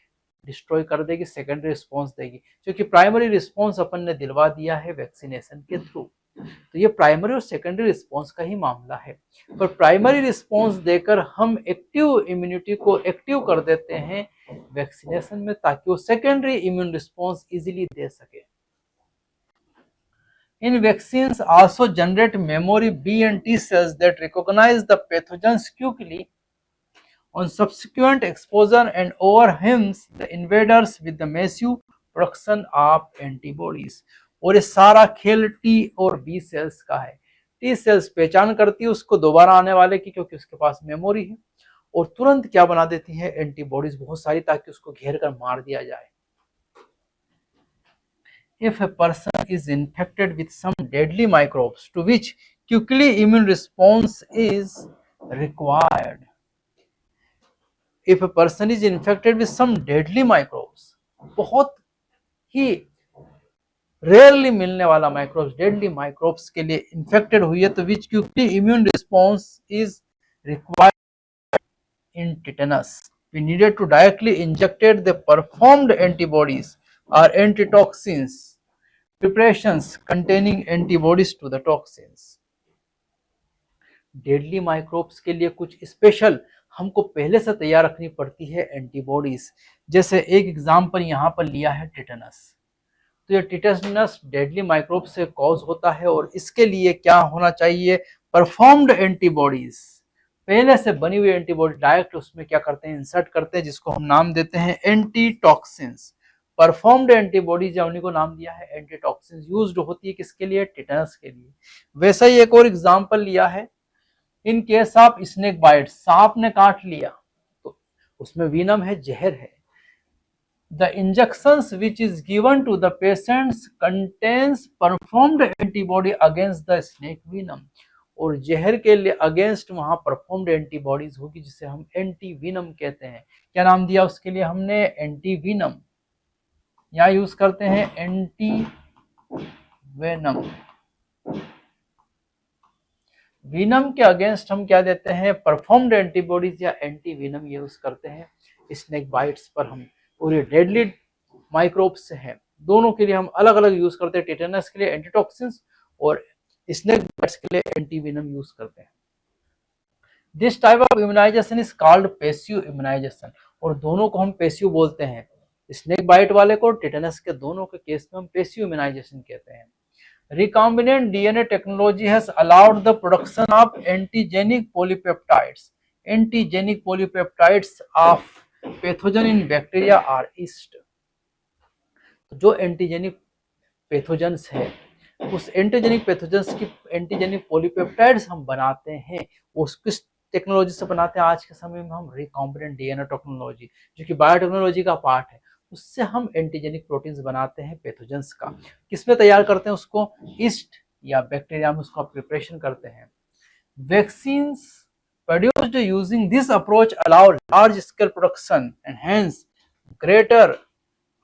S1: डिस्ट्रॉय कर देगी, सेकेंडरी रिस्पॉन्स देगी, क्योंकि प्राइमरी रिस्पॉन्स अपन ने दिलवा दिया है वैक्सीनेशन के थ्रू। तो ये प्राइमरी और सेकेंडरी रिस्पॉन्स का ही मामला है। पर प्राइमरी रिस्पॉन्स देकर हम एक्टिव इम्यूनिटी को एक्टिव कर देते हैं वैक्सीनेशन में, ताकि वो सेकेंडरी इम्यून रिस्पॉन्स इजीली दे सके। In vaccines also generate memory B and T cells that recognize the pathogens quickly on subsequent exposure and overwhelms the invaders with the massive production of antibodies। और ये सारा खेल T और B sales का है। T cells पहचान करती है उसको दोबारा आने वाले की, क्योंकि उसके पास मेमोरी है, और तुरंत क्या बना देती है, एंटीबॉडीज बहुत सारी, ताकि उसको घेर कर मार दिया जाए। If a person is infected with some deadly microbes to which quickly immune response is required, if a person is infected with some deadly microbes, बहुत ही रेयरली मिलने वाला माइक्रोब्स, डेडली माइक्रोब्स के लिए इन्फेक्टेड हुई है, तो which quickly immune response is required in tetanus, we needed to directly injected the performed antibodies or antitoxins preparations containing antibodies to the toxins। Deadly microbes के लिए कुछ स्पेशल हमको पहले से तैयार रखनी पड़ती है एंटीबॉडीज। जैसे एक एग्जांपल यहाँ पर लिया है टिटेनस। तो ये टिटेनस डेडली माइक्रोब से कॉज होता है, और इसके लिए क्या होना चाहिए, परफॉर्म्ड एंटीबॉडीज, पहले से बनी हुई एंटीबॉडी डायरेक्ट उसमें क्या करते हैं, इंसर्ट करते हैं, जिसको हम नाम देते हैं एंटीटॉक्सिन्स। परफॉर्म्ड एंटीबॉडीज या उन्हीं को नाम दिया है एंटीटॉक्सिन्स, यूज्ड होती है किसके लिए, टिटेनस के लिए। वैसा ही एक और एग्जांपल लिया है, in case of snake bite, सांप ने काट लिया तो उसमें वीनम है, जहर है। The injections which is given to the patients contains performed antibody against the snake venom, और जहर के लिए अगेंस्ट वहां परफॉर्म्ड एंटीबॉडीज होगी, जिसे हम एंटी वीनम कहते हैं। क्या नाम दिया उसके लिए हमने, एंटी वीनम। यहाँ यूज करते हैं एंटी वेनम। वीनम के अगेंस्ट हम क्या देते हैं, परफॉर्म्ड एंटीबॉडीज या एंटी वीनम यूज करते हैं स्नेक बाइट्स पर हम। और ये डेडली माइक्रोब्स से है, दोनों के लिए हम अलग अलग यूज करते हैं। टिटेनस के लिए एंटीटॉक्सिन्स और स्नेक बाइट्स के लिए एंटीवेनम यूज करते हैं। This type of immunization is called passive immunization, और दोनों को हम पैसिव बोलते हैं, स्नेक बाइट वाले को, टिटेनस के, दोनों के केस में हम पैसिव इम्यूनाइजेशन कहते हैं। Recombinant DNA technology has allowed the production of antigenic polypeptides, antigenic polypeptides of pathogen in bacteria और ईस्ट। जो एंटीजेनिक पैथोजेंस है, उस एंटीजेनिक पैथोजेंस की एंटीजेनिक पॉलीपेप्टाइड्स हम बनाते हैं, उस किस टेक्नोलॉजी से बनाते हैं आज के समय में हम, रिकॉम्बिनेंट डीएनए टेक्नोलॉजी, जो कि बायोटेक्नोलॉजी का पार्ट है। उससे हम एंटीजेनिक प्रोटीन्स बनाते हैं पैथोजेंस का। किसमें तैयार करते हैं उसको, ईस्ट या बैक्टीरिया में उसका प्रिपरेशन करते हैं। Vaccines produced using this approach allow large scale production and hence greater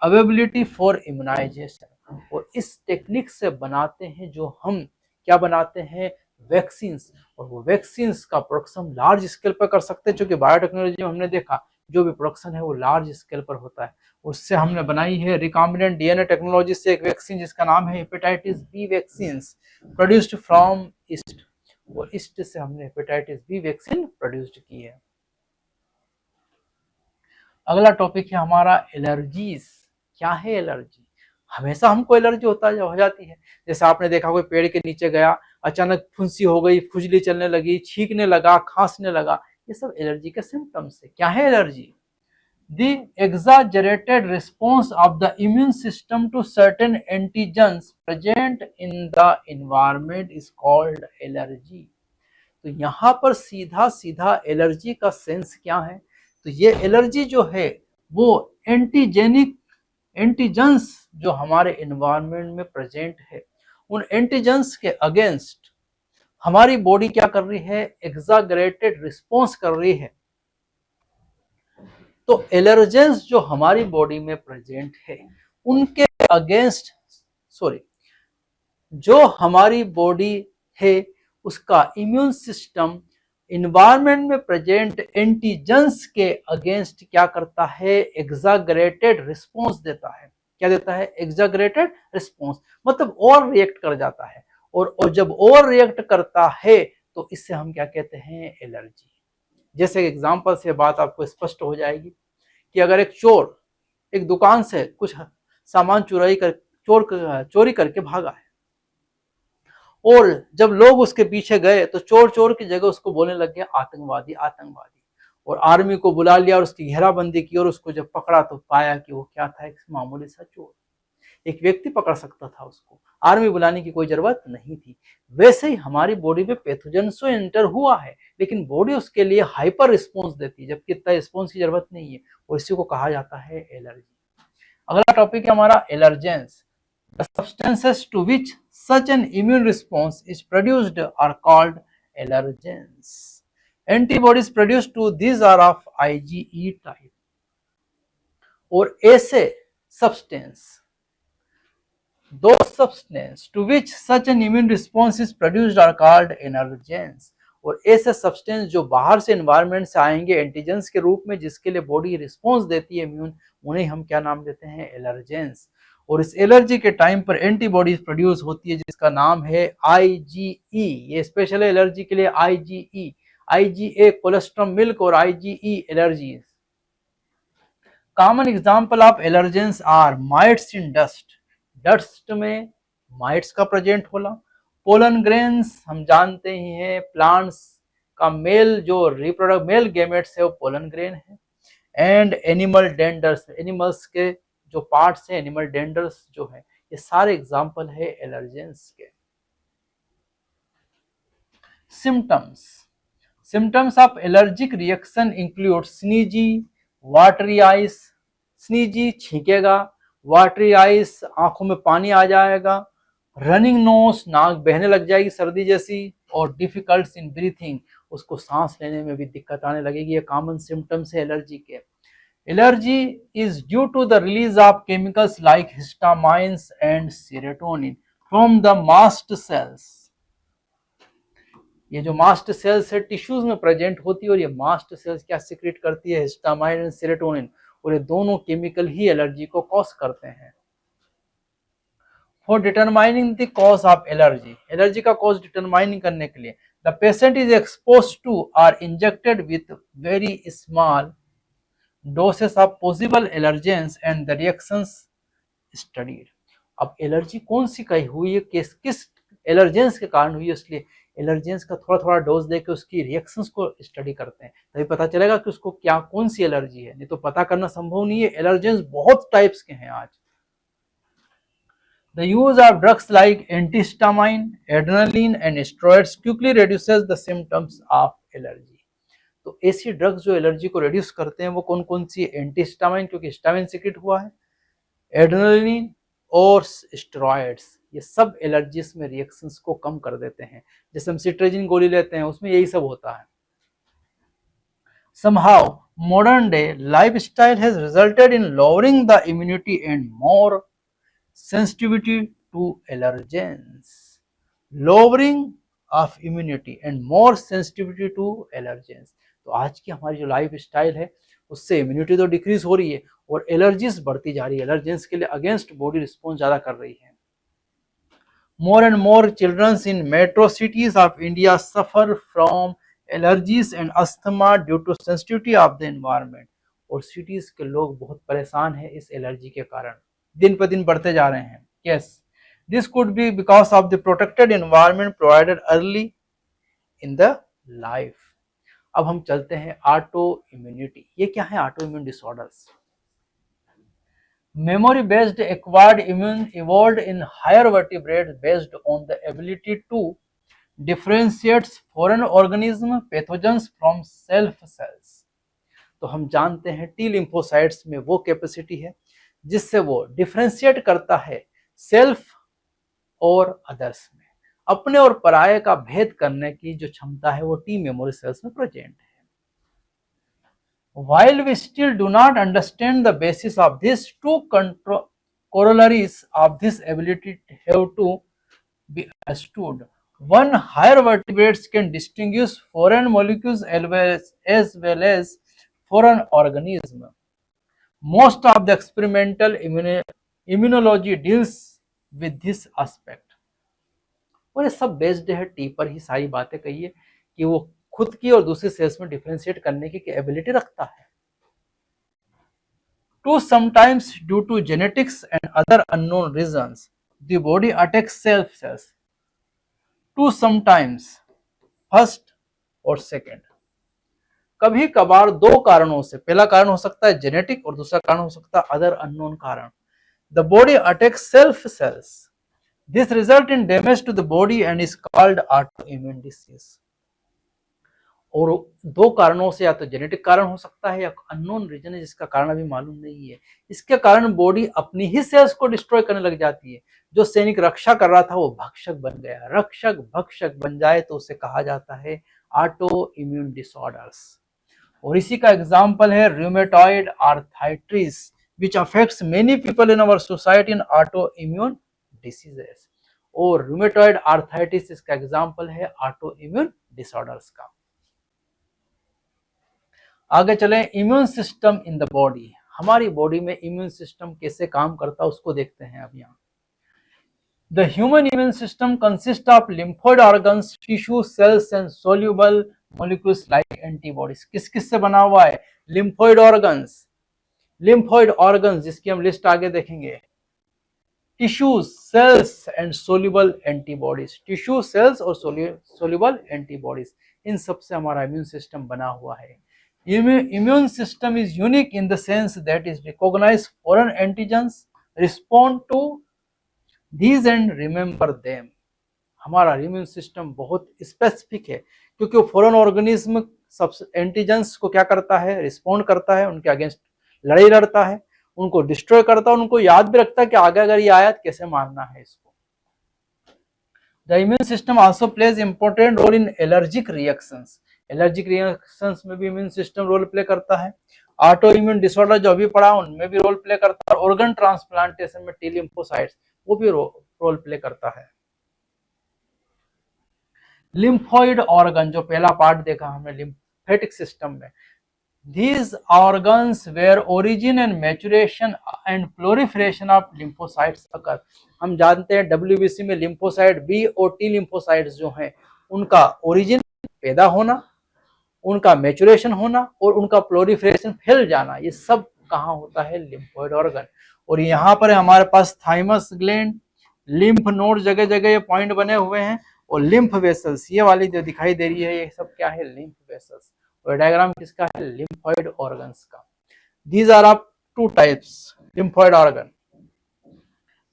S1: availability for immunization। और इस टेक्निक से बनाते हैं जो हम क्या बनाते हैं, वैक्सीन्स, और वो वैक्सीन्स का प्रोडक्शन लार्ज स्केल पर कर सकते हैं, क्योंकि बायोटेक्नोलॉजी में हमने देखा जो भी प्रोडक्शन है वो लार्ज स्केल पर होता है। उससे हमने बनाई है रिकॉम्बिनेंट डीएनए टेक्नोलॉजी से एक वैक्सीन जिसका नाम है hepatitis B vaccines, produced from yeast, और ईस्ट से हमने हेपेटाइटिस बी वैक्सीन प्रोड्यूस्ड की है। अगला टॉपिक है हमारा एलर्जीज। क्या है एलर्जी, हमेशा हमको एलर्जी हो जाती है। जैसे आपने देखा कोई पेड़ के नीचे गया, अचानक फुंसी हो गई, खुजली चलने लगी, छींकने लगा, खांसने लगा, ये सब एलर्जी के सिम्टम्स है। क्या है allergy, The exaggerated response of the immune system to certain antigens present in the environment is called allergy। तो यहाँ पर सीधा सीधा एलर्जी का सेंस क्या है, तो ये एलर्जी जो है वो एंटीजेंस जो हमारे एनवायरनमेंट में प्रेजेंट है, उन एंटीजेंस के अगेंस्ट हमारी बॉडी क्या कर रही है, एग्जागरेटेड रिस्पॉन्स कर रही है। तो एलर्जेंस जो हमारी बॉडी में प्रेजेंट है उनके अगेंस्ट, जो हमारी बॉडी है उसका इम्यून सिस्टम इन्वायरमेंट में प्रेजेंट एंटीजेंस के अगेंस्ट क्या करता है, एग्जागरेटेड रिस्पॉन्स देता है। क्या देता है, एग्जागरेटेड रिस्पॉन्स, मतलब और रिएक्ट कर जाता है। और जब और रिएक्ट करता है तो इससे हम क्या कहते हैं, एलर्जी। जैसे एग्जांपल से बात आपको स्पष्ट हो जाएगी कि अगर एक चोर एक दुकान से कुछ सामान चोरी करके भागा है, और जब लोग उसके पीछे गए तो चोर चोर की जगह उसको बोलने लग गया आतंकवादी आतंकवादी, और आर्मी को बुला लिया और उसकी घेराबंदी की, और उसको जब पकड़ा तो पाया कि वो क्या था, एक मामूली सा चोर। एक व्यक्ति पकड़ सकता था उसको, आर्मी बुलाने की कोई जरूरत नहीं थी। वैसे ही हमारी बॉडी में पैथोजन से एंटर हुआ है, लेकिन बॉडी उसके लिए हाइपर रिस्पॉन्स देती है, जबकि इतना रिस्पॉन्स की जरूरत नहीं है, और इसी को कहा जाता है एलर्जी। अगला टॉपिक है हमारा allergens. The substances to which such an immune response is produced are called allergens. Antibodies produced to these are of IgE type. और ऐसे substance, those substances to which such an immune response is produced are called allergens। और ऐसे substance जो बाहर से environment से आएंगे antigens के रूप में, जिसके लिए बॉडी रिस्पॉन्स देती है इम्यून, उन्हें हम क्या नाम देते हैं, एलर्जेंस। और इस एलर्जी के टाइम पर एंटीबॉडीज प्रोड्यूस होती है जिसका नाम है आईजीई। ये स्पेशल एलर्जी के लिए आईजीई, आईजीए कोलेस्ट्रॉल मिल्क और IgE allergies. Common example of allergens are mites in dust, dust में माइट्स का प्रेजेंट होला। पोलन ग्रेन्स हम जानते ही हैं, प्लांट्स का मेल जो रिप्रोडक्ट मेल गैमेट्स है वो पोलन ग्रेन है। एंड एनिमल डेंडर्स, एनिमल्स के जो पार्ट्स हैं, एनिमल डेंडर्स जो है, ये सारे एग्जांपल है एलर्जेंस के। Symptoms, symptoms of allergic reaction include sneezing, watery eyes, sneezing छींकेगा, वाटरी आइज आंखों में पानी आ जाएगा, रनिंग नोज नाक बहने लग जाएगी सर्दी जैसी, और डिफिकल्ट इन ब्रीथिंग, उसको सांस लेने में भी दिक्कत आने लगेगी। ये कॉमन सिम्टम्स है एलर्जी के। Allergy is due to the release of chemicals like histamines and serotonin from the mast cells. ये जो मास्ट सेल्स है टिश्यूज में प्रेजेंट होती है, और ये मास्ट सेल्स क्या सिक्रेट करती है, हिस्टामाइन एंड सेरोटोनिन, और ये दोनों केमिकल ही एलर्जी को कॉज करते हैं। For determining the cause of allergy, allergy का कॉज डिटरमाइन करने के लिए the patient is expose to or injected with very small doses of possible allergens and the reactions studied. अब एलर्जी कौन सी कही हुई है, किस एलर्जेंस के कारण हुई है, इसलिए एलर्जेंस का थोड़ा थोड़ा डोज देकर उसकी रिएक्शंस को स्टडी करते हैं, तभी पता चलेगा कि उसको क्या कौन सी एलर्जी है, नहीं तो पता करना संभव नहीं है। एलर्जेंस बहुत टाइप्स के हैं आज। The use of drugs like antihistamine, adrenaline and steroids quickly reduces the symptoms of allergy. तो ऐसी ड्रग्स जो एलर्जी को रिड्यूस करते हैं वो कौन कौन सी है, एंटीहिस्टामाइन क्योंकि हिस्टामिन सीक्रेट हुआ है, एड्रेनलिन और स्टेरॉइड्स, ये सब एलर्जीज में रिएक्शंस को कम कर देते हैं। जैसे हम सिट्रेजिन गोली लेते हैं उसमें यही सब होता है। Somehow modern day lifestyle has resulted in lowering the immunity and more sensitivity to allergens, lowering of immunity and more sensitivity to allergens। तो आज की हमारी जो लाइफ स्टाइल है उससे इम्यूनिटी तो डिक्रीज हो रही है और एलर्जीज बढ़ती जा रही है, एलर्जेंस के लिए अगेंस्ट बॉडी रिस्पॉन्स ज्यादा कर रही है। More and more children in metro cities of India suffer from allergies and asthma due to sensitivity of the environment। और cities के लोग बहुत परेशान हैं इस एलर्जी के कारण, दिन पर दिन बढ़ते जा रहे हैं। Yes, this could be because of the protected environment provided early in the life। अब हम चलते हैं ऑटो इम्यूनिटी। ये क्या है autoimmune disorders? Memory based acquired immune evolved in higher vertebrates based on the ability to differentiate foreign organism pathogens from self cells। तो हम जानते हैं टी लिम्फोसाइट्स में वो कैपेसिटी है जिससे वो डिफरेंशिएट करता है सेल्फ और अदर्स में, अपने और पराये का भेद करने की जो क्षमता है वो टी मेमोरी सेल्स में प्रेजेंट है। While we still do not understand the basis of this, two corollaries of this ability have to be understood। One, higher vertebrates can distinguish foreign molecules as well as foreign organisms. Most of the experimental immunology deals with this aspect. और ये सब based है T पर ही सारी बातें कही है कि वो खुद की और दूसरी सेल्स में डिफरेंशिएट करने की एबिलिटी रखता है. Two, sometimes due to genetics and other unknown reasons, the body attacks self cells. Two, sometimes, first और सेकेंड. कभी कभार दो कारणों से, पहला कारण हो सकता है जेनेटिक और दूसरा कारण हो सकता है अदर अननोन कारण. The body attacks self cells. This result in damage to the body and is called autoimmune disease. और दो कारणों से, या तो जेनेटिक कारण हो सकता है या अननोन रीजन है जिसका कारण अभी मालूम नहीं है. इसके कारण बॉडी अपनी ही सेल्स को डिस्ट्रॉय करने लग जाती है. जो सैनिक रक्षा कर रहा था वो भक्षक बन गया. रक्षक भक्षक बन जाए तो उसे कहा जाता है ऑटो इम्यून डिसऑर्डर्स. और इसी का एग्जाम्पल है rheumatoid arthritis which affects many people in our society in autoimmune diseases. और रूमेटॉइड आर्थराइटिस इसका एग्जाम्पल है ऑटो इम्यून डिसऑर्डर्स का. आगे चलें, immune system in the body. हमारी बॉडी में इम्यून सिस्टम कैसे काम करता है उसको देखते हैं अब यहाँ. The human immune system consist of lymphoid organs, tissue, cells and soluble molecules like antibodies. किस किस से बना हुआ है? Lymphoid organs. लिम्फोइड ऑर्गन्स जिसकी हम लिस्ट आगे देखेंगे. Tissues, cells and soluble antibodies. Tissue, cells और सोल्यूबल एंटीबॉडीज, इन सब से हमारा इम्यून सिस्टम बना हुआ है. Immune system is unique in the sense that it recognizes foreign antigens, respond to these and remember them. हमारा इम्यून सिस्टम बहुत स्पेसिफिक है क्योंकि वो फॉरेन ऑर्गेनिज्म सब एंटीजेंस को क्या करता है? रिस्पॉन्ड करता है, उनके अगेंस्ट लड़ाई लड़ता है, उनको डिस्ट्रॉय करता है, उनको याद भी रखता है कि आगे अगर ये आया तो कैसे मारना है इसको. The immune system also plays important role in allergic reactions. Allergic reactions में भी इम्यून सिस्टम रोल प्ले करता है. ऑटो इम्यून डिसऑर्डर जो अभी पढ़ा उनमें भी रोल प्ले करता है. ऑर्गन ट्रांसप्लांटेशन में टी लिम्फोसाइट्स वो भी रोल प्ले करता है. लिम्फोइड ऑर्गन जो पहला पार्ट देखा हमने लिम्फेटिक सिस्टम में. These organs where origin and maturation and proliferation of lymphocytes occur. हम जानते हैं WBC में लिम्फोसाइट बी और टी लिम्फोसाइट्स जो हैं उनका ओरिजिन पैदा होना, उनका मैचुरेशन होना और उनका प्लोरिफरेशन फैल जाना, ये सब कहाँ होता है? Lymphoid organ. और यहाँ पर हमारे पास थाइमस ग्लैंड, लिम्फ नोड जगह जगह ये पॉइंट बने हुए हैं, और लिम्फ वेसल्स ये वाली जो दिखाई दे रही है ये सब क्या है? Lymph vessels. और डायग्राम किसका है? लिम्फोइड ऑर्गन्स का. These are of two types lymphoid organ,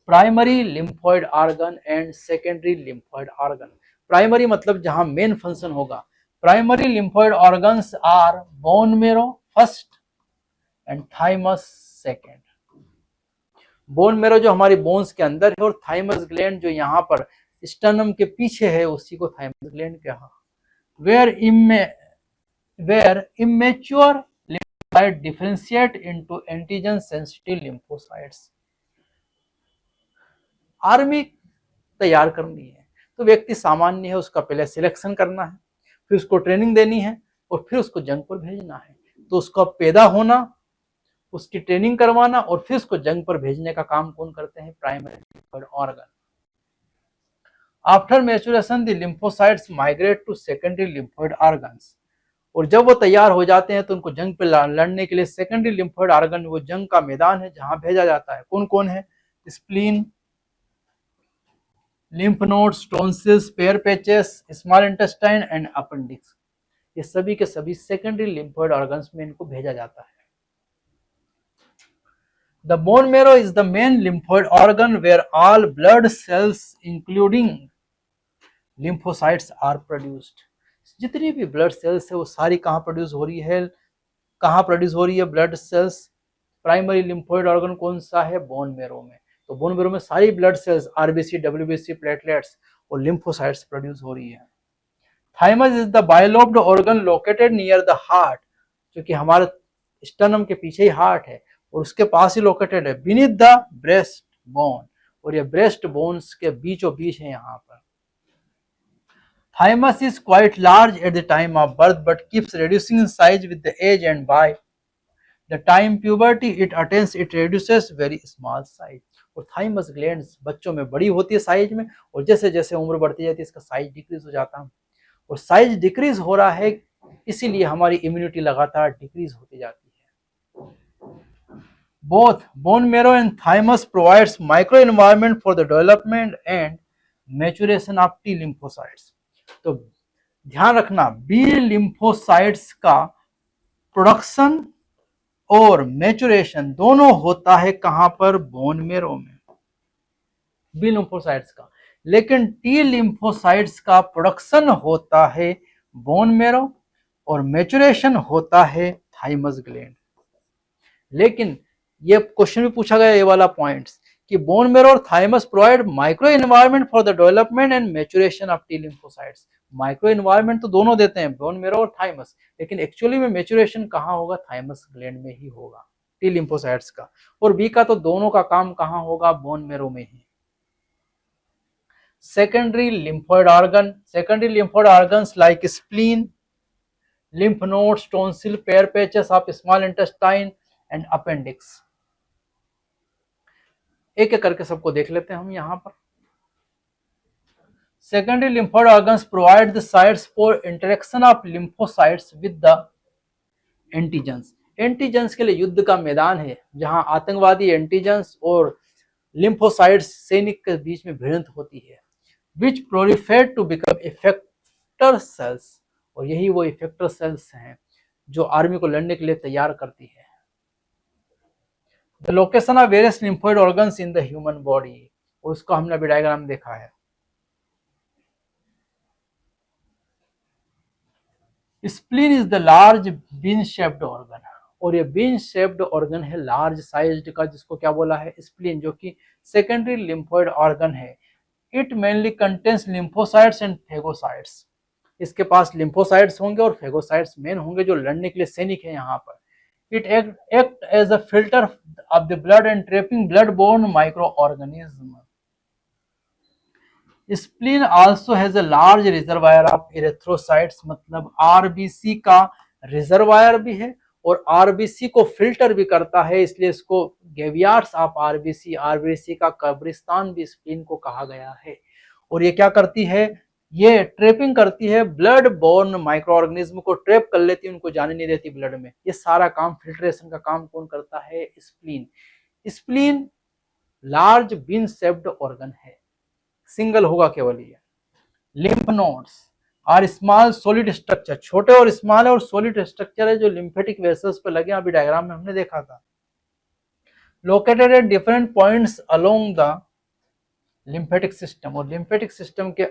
S1: primary lymphoid organ and secondary lymphoid organ. Primary मतलब जहां मेन फंक्शन होगा. Primary lymphoid organs are bone marrow first and thymus second. Bone marrow जो हमारी bones के अंदर है, और थाइमस ग्लैंड जो यहाँ पर स्टर्नम के पीछे है उसी को थाइमस ग्लैंड कहा. where immature lymphocytes differentiate into antigen sensitive lymphocytes. Army तैयार करनी है तो व्यक्ति सामान्य है, उसका पहले सिलेक्शन करना है, फिर उसको ट्रेनिंग देनी है और फिर उसको जंग पर भेजना है. तो उसका पैदा होना, उसकी ट्रेनिंग करवाना और फिर उसको जंग पर भेजने का काम कौन करते हैं? Primary lymphoid organ. After maturation the lymphocytes migrate to secondary lymphoid organs. और जब वो तैयार हो जाते हैं तो उनको जंग पे लड़ने के लिए सेकेंडरी लिम्फोइड ऑर्गन वो जंग का मैदान है जहां भेजा जाता है. कौन कौन है? Spleen, lymph nodes, tonsils, pair patches, small intestine and appendix, ये सभी के सभी सेकेंडरी लिम्फोइड ऑर्गन्स में इनको भेजा जाता है. The bone marrow is the main lymphoid organ where all blood cells including lymphocytes are produced. जितनी भी ब्लड सेल्स है वो सारी कहाँ प्रोड्यूस हो रही है? कहाँ प्रोड्यूस हो रही है blood cells? Primary lymphoid organ कौन सा है? बोन मेरो में. तो बोन मेरो में सारी blood cells RBC, WBC, platelets और लिम्फोसाइट्स प्रोड्यूस हो रही है. Thymus is the bilobed organ located near the heart, जो कि हमारे स्टर्नम के पीछे ही हार्ट है और उसके पास ही लोकेटेड है, बीनीथ द ब्रेस्ट बोन. और ये ब्रेस्ट बोन्स के बीचों बीच है यहाँ पर. Thymus is quite large at the time of birth but keeps reducing in size with the age, and by the time puberty it attains it reduces very small size. और thymus glands बच्चों में बड़ी होती है size में, और जैसे जैसे उम्र बढ़ती जाती है इसका साइज डिक्रीज हो जाता है, और साइज डिक्रीज हो रहा है इसीलिए हमारी इम्यूनिटी लगातार डिक्रीज होती जाती है. Both bone marrow and thymus provides microenvironment for the development and maturation of T lymphocytes. तो ध्यान रखना बी लिम्फोसाइट्स का प्रोडक्शन और मैचुरेशन दोनों होता है कहां पर? बोन मेरो में, बी लिम्फोसाइट्स का. लेकिन टी लिम्फोसाइट्स का प्रोडक्शन होता है बोन मेरो और मैचुरेशन होता है थाइमस ग्लैंड. लेकिन ये क्वेश्चन भी पूछा गया ये वाला पॉइंट्स कि बोन मेरो और thymus provide micro environment for the development and maturation of T lymphocytes. Micro environment तो दोनों देते हैं, बोन मेरो और थाइमस, लेकिन एक्चुअली में मैचुरेशन कहाँ होगा? थाइमस ग्लैंड में ही होगा टी लिम्फोसाइट्स का. और बी का तो दोनों का काम कहाँ होगा? बोन मेरो में ही. Secondary lymphoid organ, secondary lymphoid organs like spleen, lymph nodes, tonsil, pear patches of small intestine and appendix. एक एक करके सबको देख लेते हैं हम यहाँ पर. Secondary lymphoid organs provide the sites for interaction of lymphocytes with the antigens. Antigens के लिए युद्ध का मैदान है जहां आतंकवादी एंटीजेंस और लिम्फोसाइट्स सैनिक के बीच में भिड़ंत होती है. Which proliferate to become effector cells. और यही वो इफेक्टर सेल्स हैं जो आर्मी को लड़ने के लिए तैयार करती है. The location of various lymphoid organs in the human body, और उसको हमने अभी डायग्राम देखा है. Spleen is the large bean shaped organ, और ये बीन शेप्ड ऑर्गन है लार्ज साइज्ड का, जिसको क्या बोला है? स्प्लीन, जो कि सेकेंडरी लिम्फोइड ऑर्गन है. It mainly contains lymphocytes and phagocytes. इसके पास लिम्फोसाइट्स होंगे और फेगोसाइट्स मेन होंगे जो लड़ने के लिए सैनिक है यहाँ पर. It act as a filter of the blood and trapping blood borne microorganism. Spleen also has a large reservoir of erythrocytes, मतलब आरबीसी का रिजर्वायर भी है और आरबीसी को फिल्टर भी करता है, इसलिए इसको गेवियार्ड्स ऑफ आरबीसी, आरबीसी का कब्रिस्तान भी स्प्लीन को कहा गया है. और ये क्या करती है? ये ट्रैपिंग करती है ब्लड बोर्न माइक्रो ऑर्गेनिज्म को, ट्रैप कर लेती है, उनको जाने नहीं देती ब्लड में. ये सारा काम, फिल्ट्रेशन का काम कौन करता है? Spleen. Spleen large bean shaped organ है, सिंगल होगा केवल ये. Lymph nodes are small solid structure, छोटे और स्मॉल और सॉलिड स्ट्रक्चर है जो लिम्फेटिक वेसल्स पे लगे, अभी डायग्राम में हमने देखा था. Located at different points along the lymphatic system, और लिम्फेटिक सिस्टम के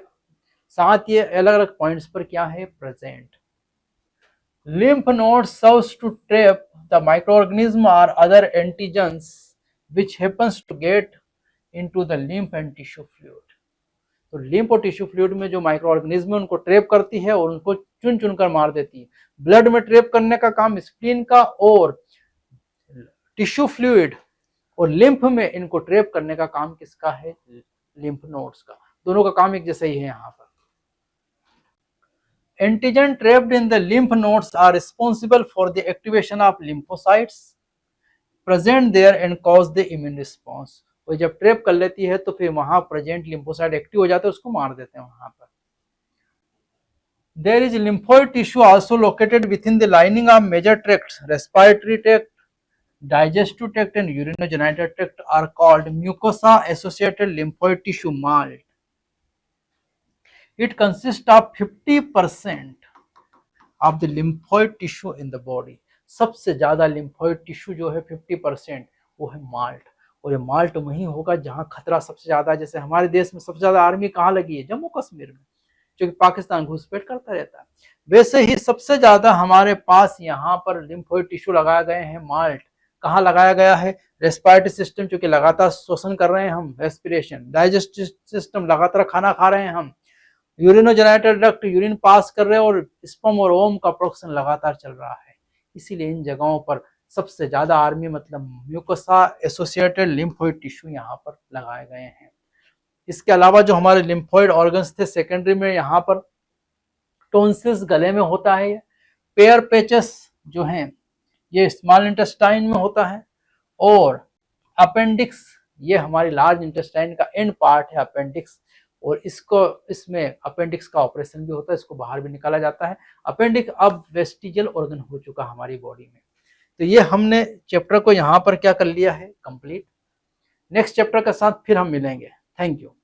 S1: साथ ये अलग अलग पॉइंट्स पर क्या है? Present. Lymph node serves to trap the microorganism और other antigens which happens to get into the lymph and tissue fluid. तो लिम्फ और टिश्यू फ्लूइड में जो माइक्रोऑर्गेनिज्म है उनको ट्रैप करती है और उनको चुन चुनकर मार देती है. ब्लड में ट्रैप करने का काम स्प्लीन का, और टिश्यू फ्लूइड और लिम्फ में इनको ट्रैप करने का काम किसका है? लिम्फ नोड्स का. दोनों का काम एक जैसा ही है यहाँ पर. Antigen trapped in the lymph nodes are responsible for the activation of lymphocytes present there and cause the immune response. और जब ट्रैप कर लेती है तो फिर वहां प्रेजेंट लिम्फोसाइट एक्टिव हो जाते हैं, उसको मार देते हैं वहां पर. There is lymphoid tissue also located within the lining of major tracts. Respiratory tract, digestive tract and urinogenital tract are called mucosa associated lymphoid tissue MALT. It consists of 50% of the lymphoid tissue in the body. सबसे ज्यादा lymphoid tissue जो है 50% वो है malt. और ये malt वहीं होगा जहां खतरा सबसे ज्यादा है. जैसे हमारे देश में सबसे ज्यादा आर्मी कहाँ लगी है? जम्मू कश्मीर में, जो कि पाकिस्तान घुसपैठ करता रहता है. वैसे ही सबसे ज्यादा हमारे पास यहाँ पर lymphoid tissue लगाए गए हैं माल्ट. कहाँ लगाया गया है? रेस्पिरेटरी सिस्टम, क्योंकि लगातार श्वसन कर रहे हैं हम, रेस्पिरेशन. डाइजेस्टिव सिस्टम, लगातार खाना खा रहे हैं हम. यूरिनोजेनिटल डक्ट, यूरिन पास कर रहे हैं, और स्पर्म और ओम का प्रोडक्शन लगातार चल रहा है. इसीलिए इन जगहों पर सबसे ज्यादा आर्मी, मतलब म्यूकोसा एसोसिएटेड लिम्फोइड टिश्यू यहाँ पर लगाए गए हैं. इसके अलावा जो हमारे लिम्फोइड ऑर्गन्स थे सेकेंडरी में, यहाँ पर टोन्सिल्स गले में होता है, पेयर पेचेस जो हैं ये स्मॉल इंटेस्टाइन में होता है, और अपेंडिक्स ये हमारी लार्ज इंटेस्टाइन का एंड पार्ट है अपेंडिक्स, और इसमें अपेंडिक्स का ऑपरेशन भी होता है, इसको बाहर भी निकाला जाता है। अपेंडिक्स अब वेस्टिजियल ऑर्गन हो चुका हमारी बॉडी में। तो ये हमने चैप्टर को यहाँ पर क्या कर लिया है, कंप्लीट। नेक्स्ट चैप्टर के साथ फिर हम मिलेंगे। Thank you.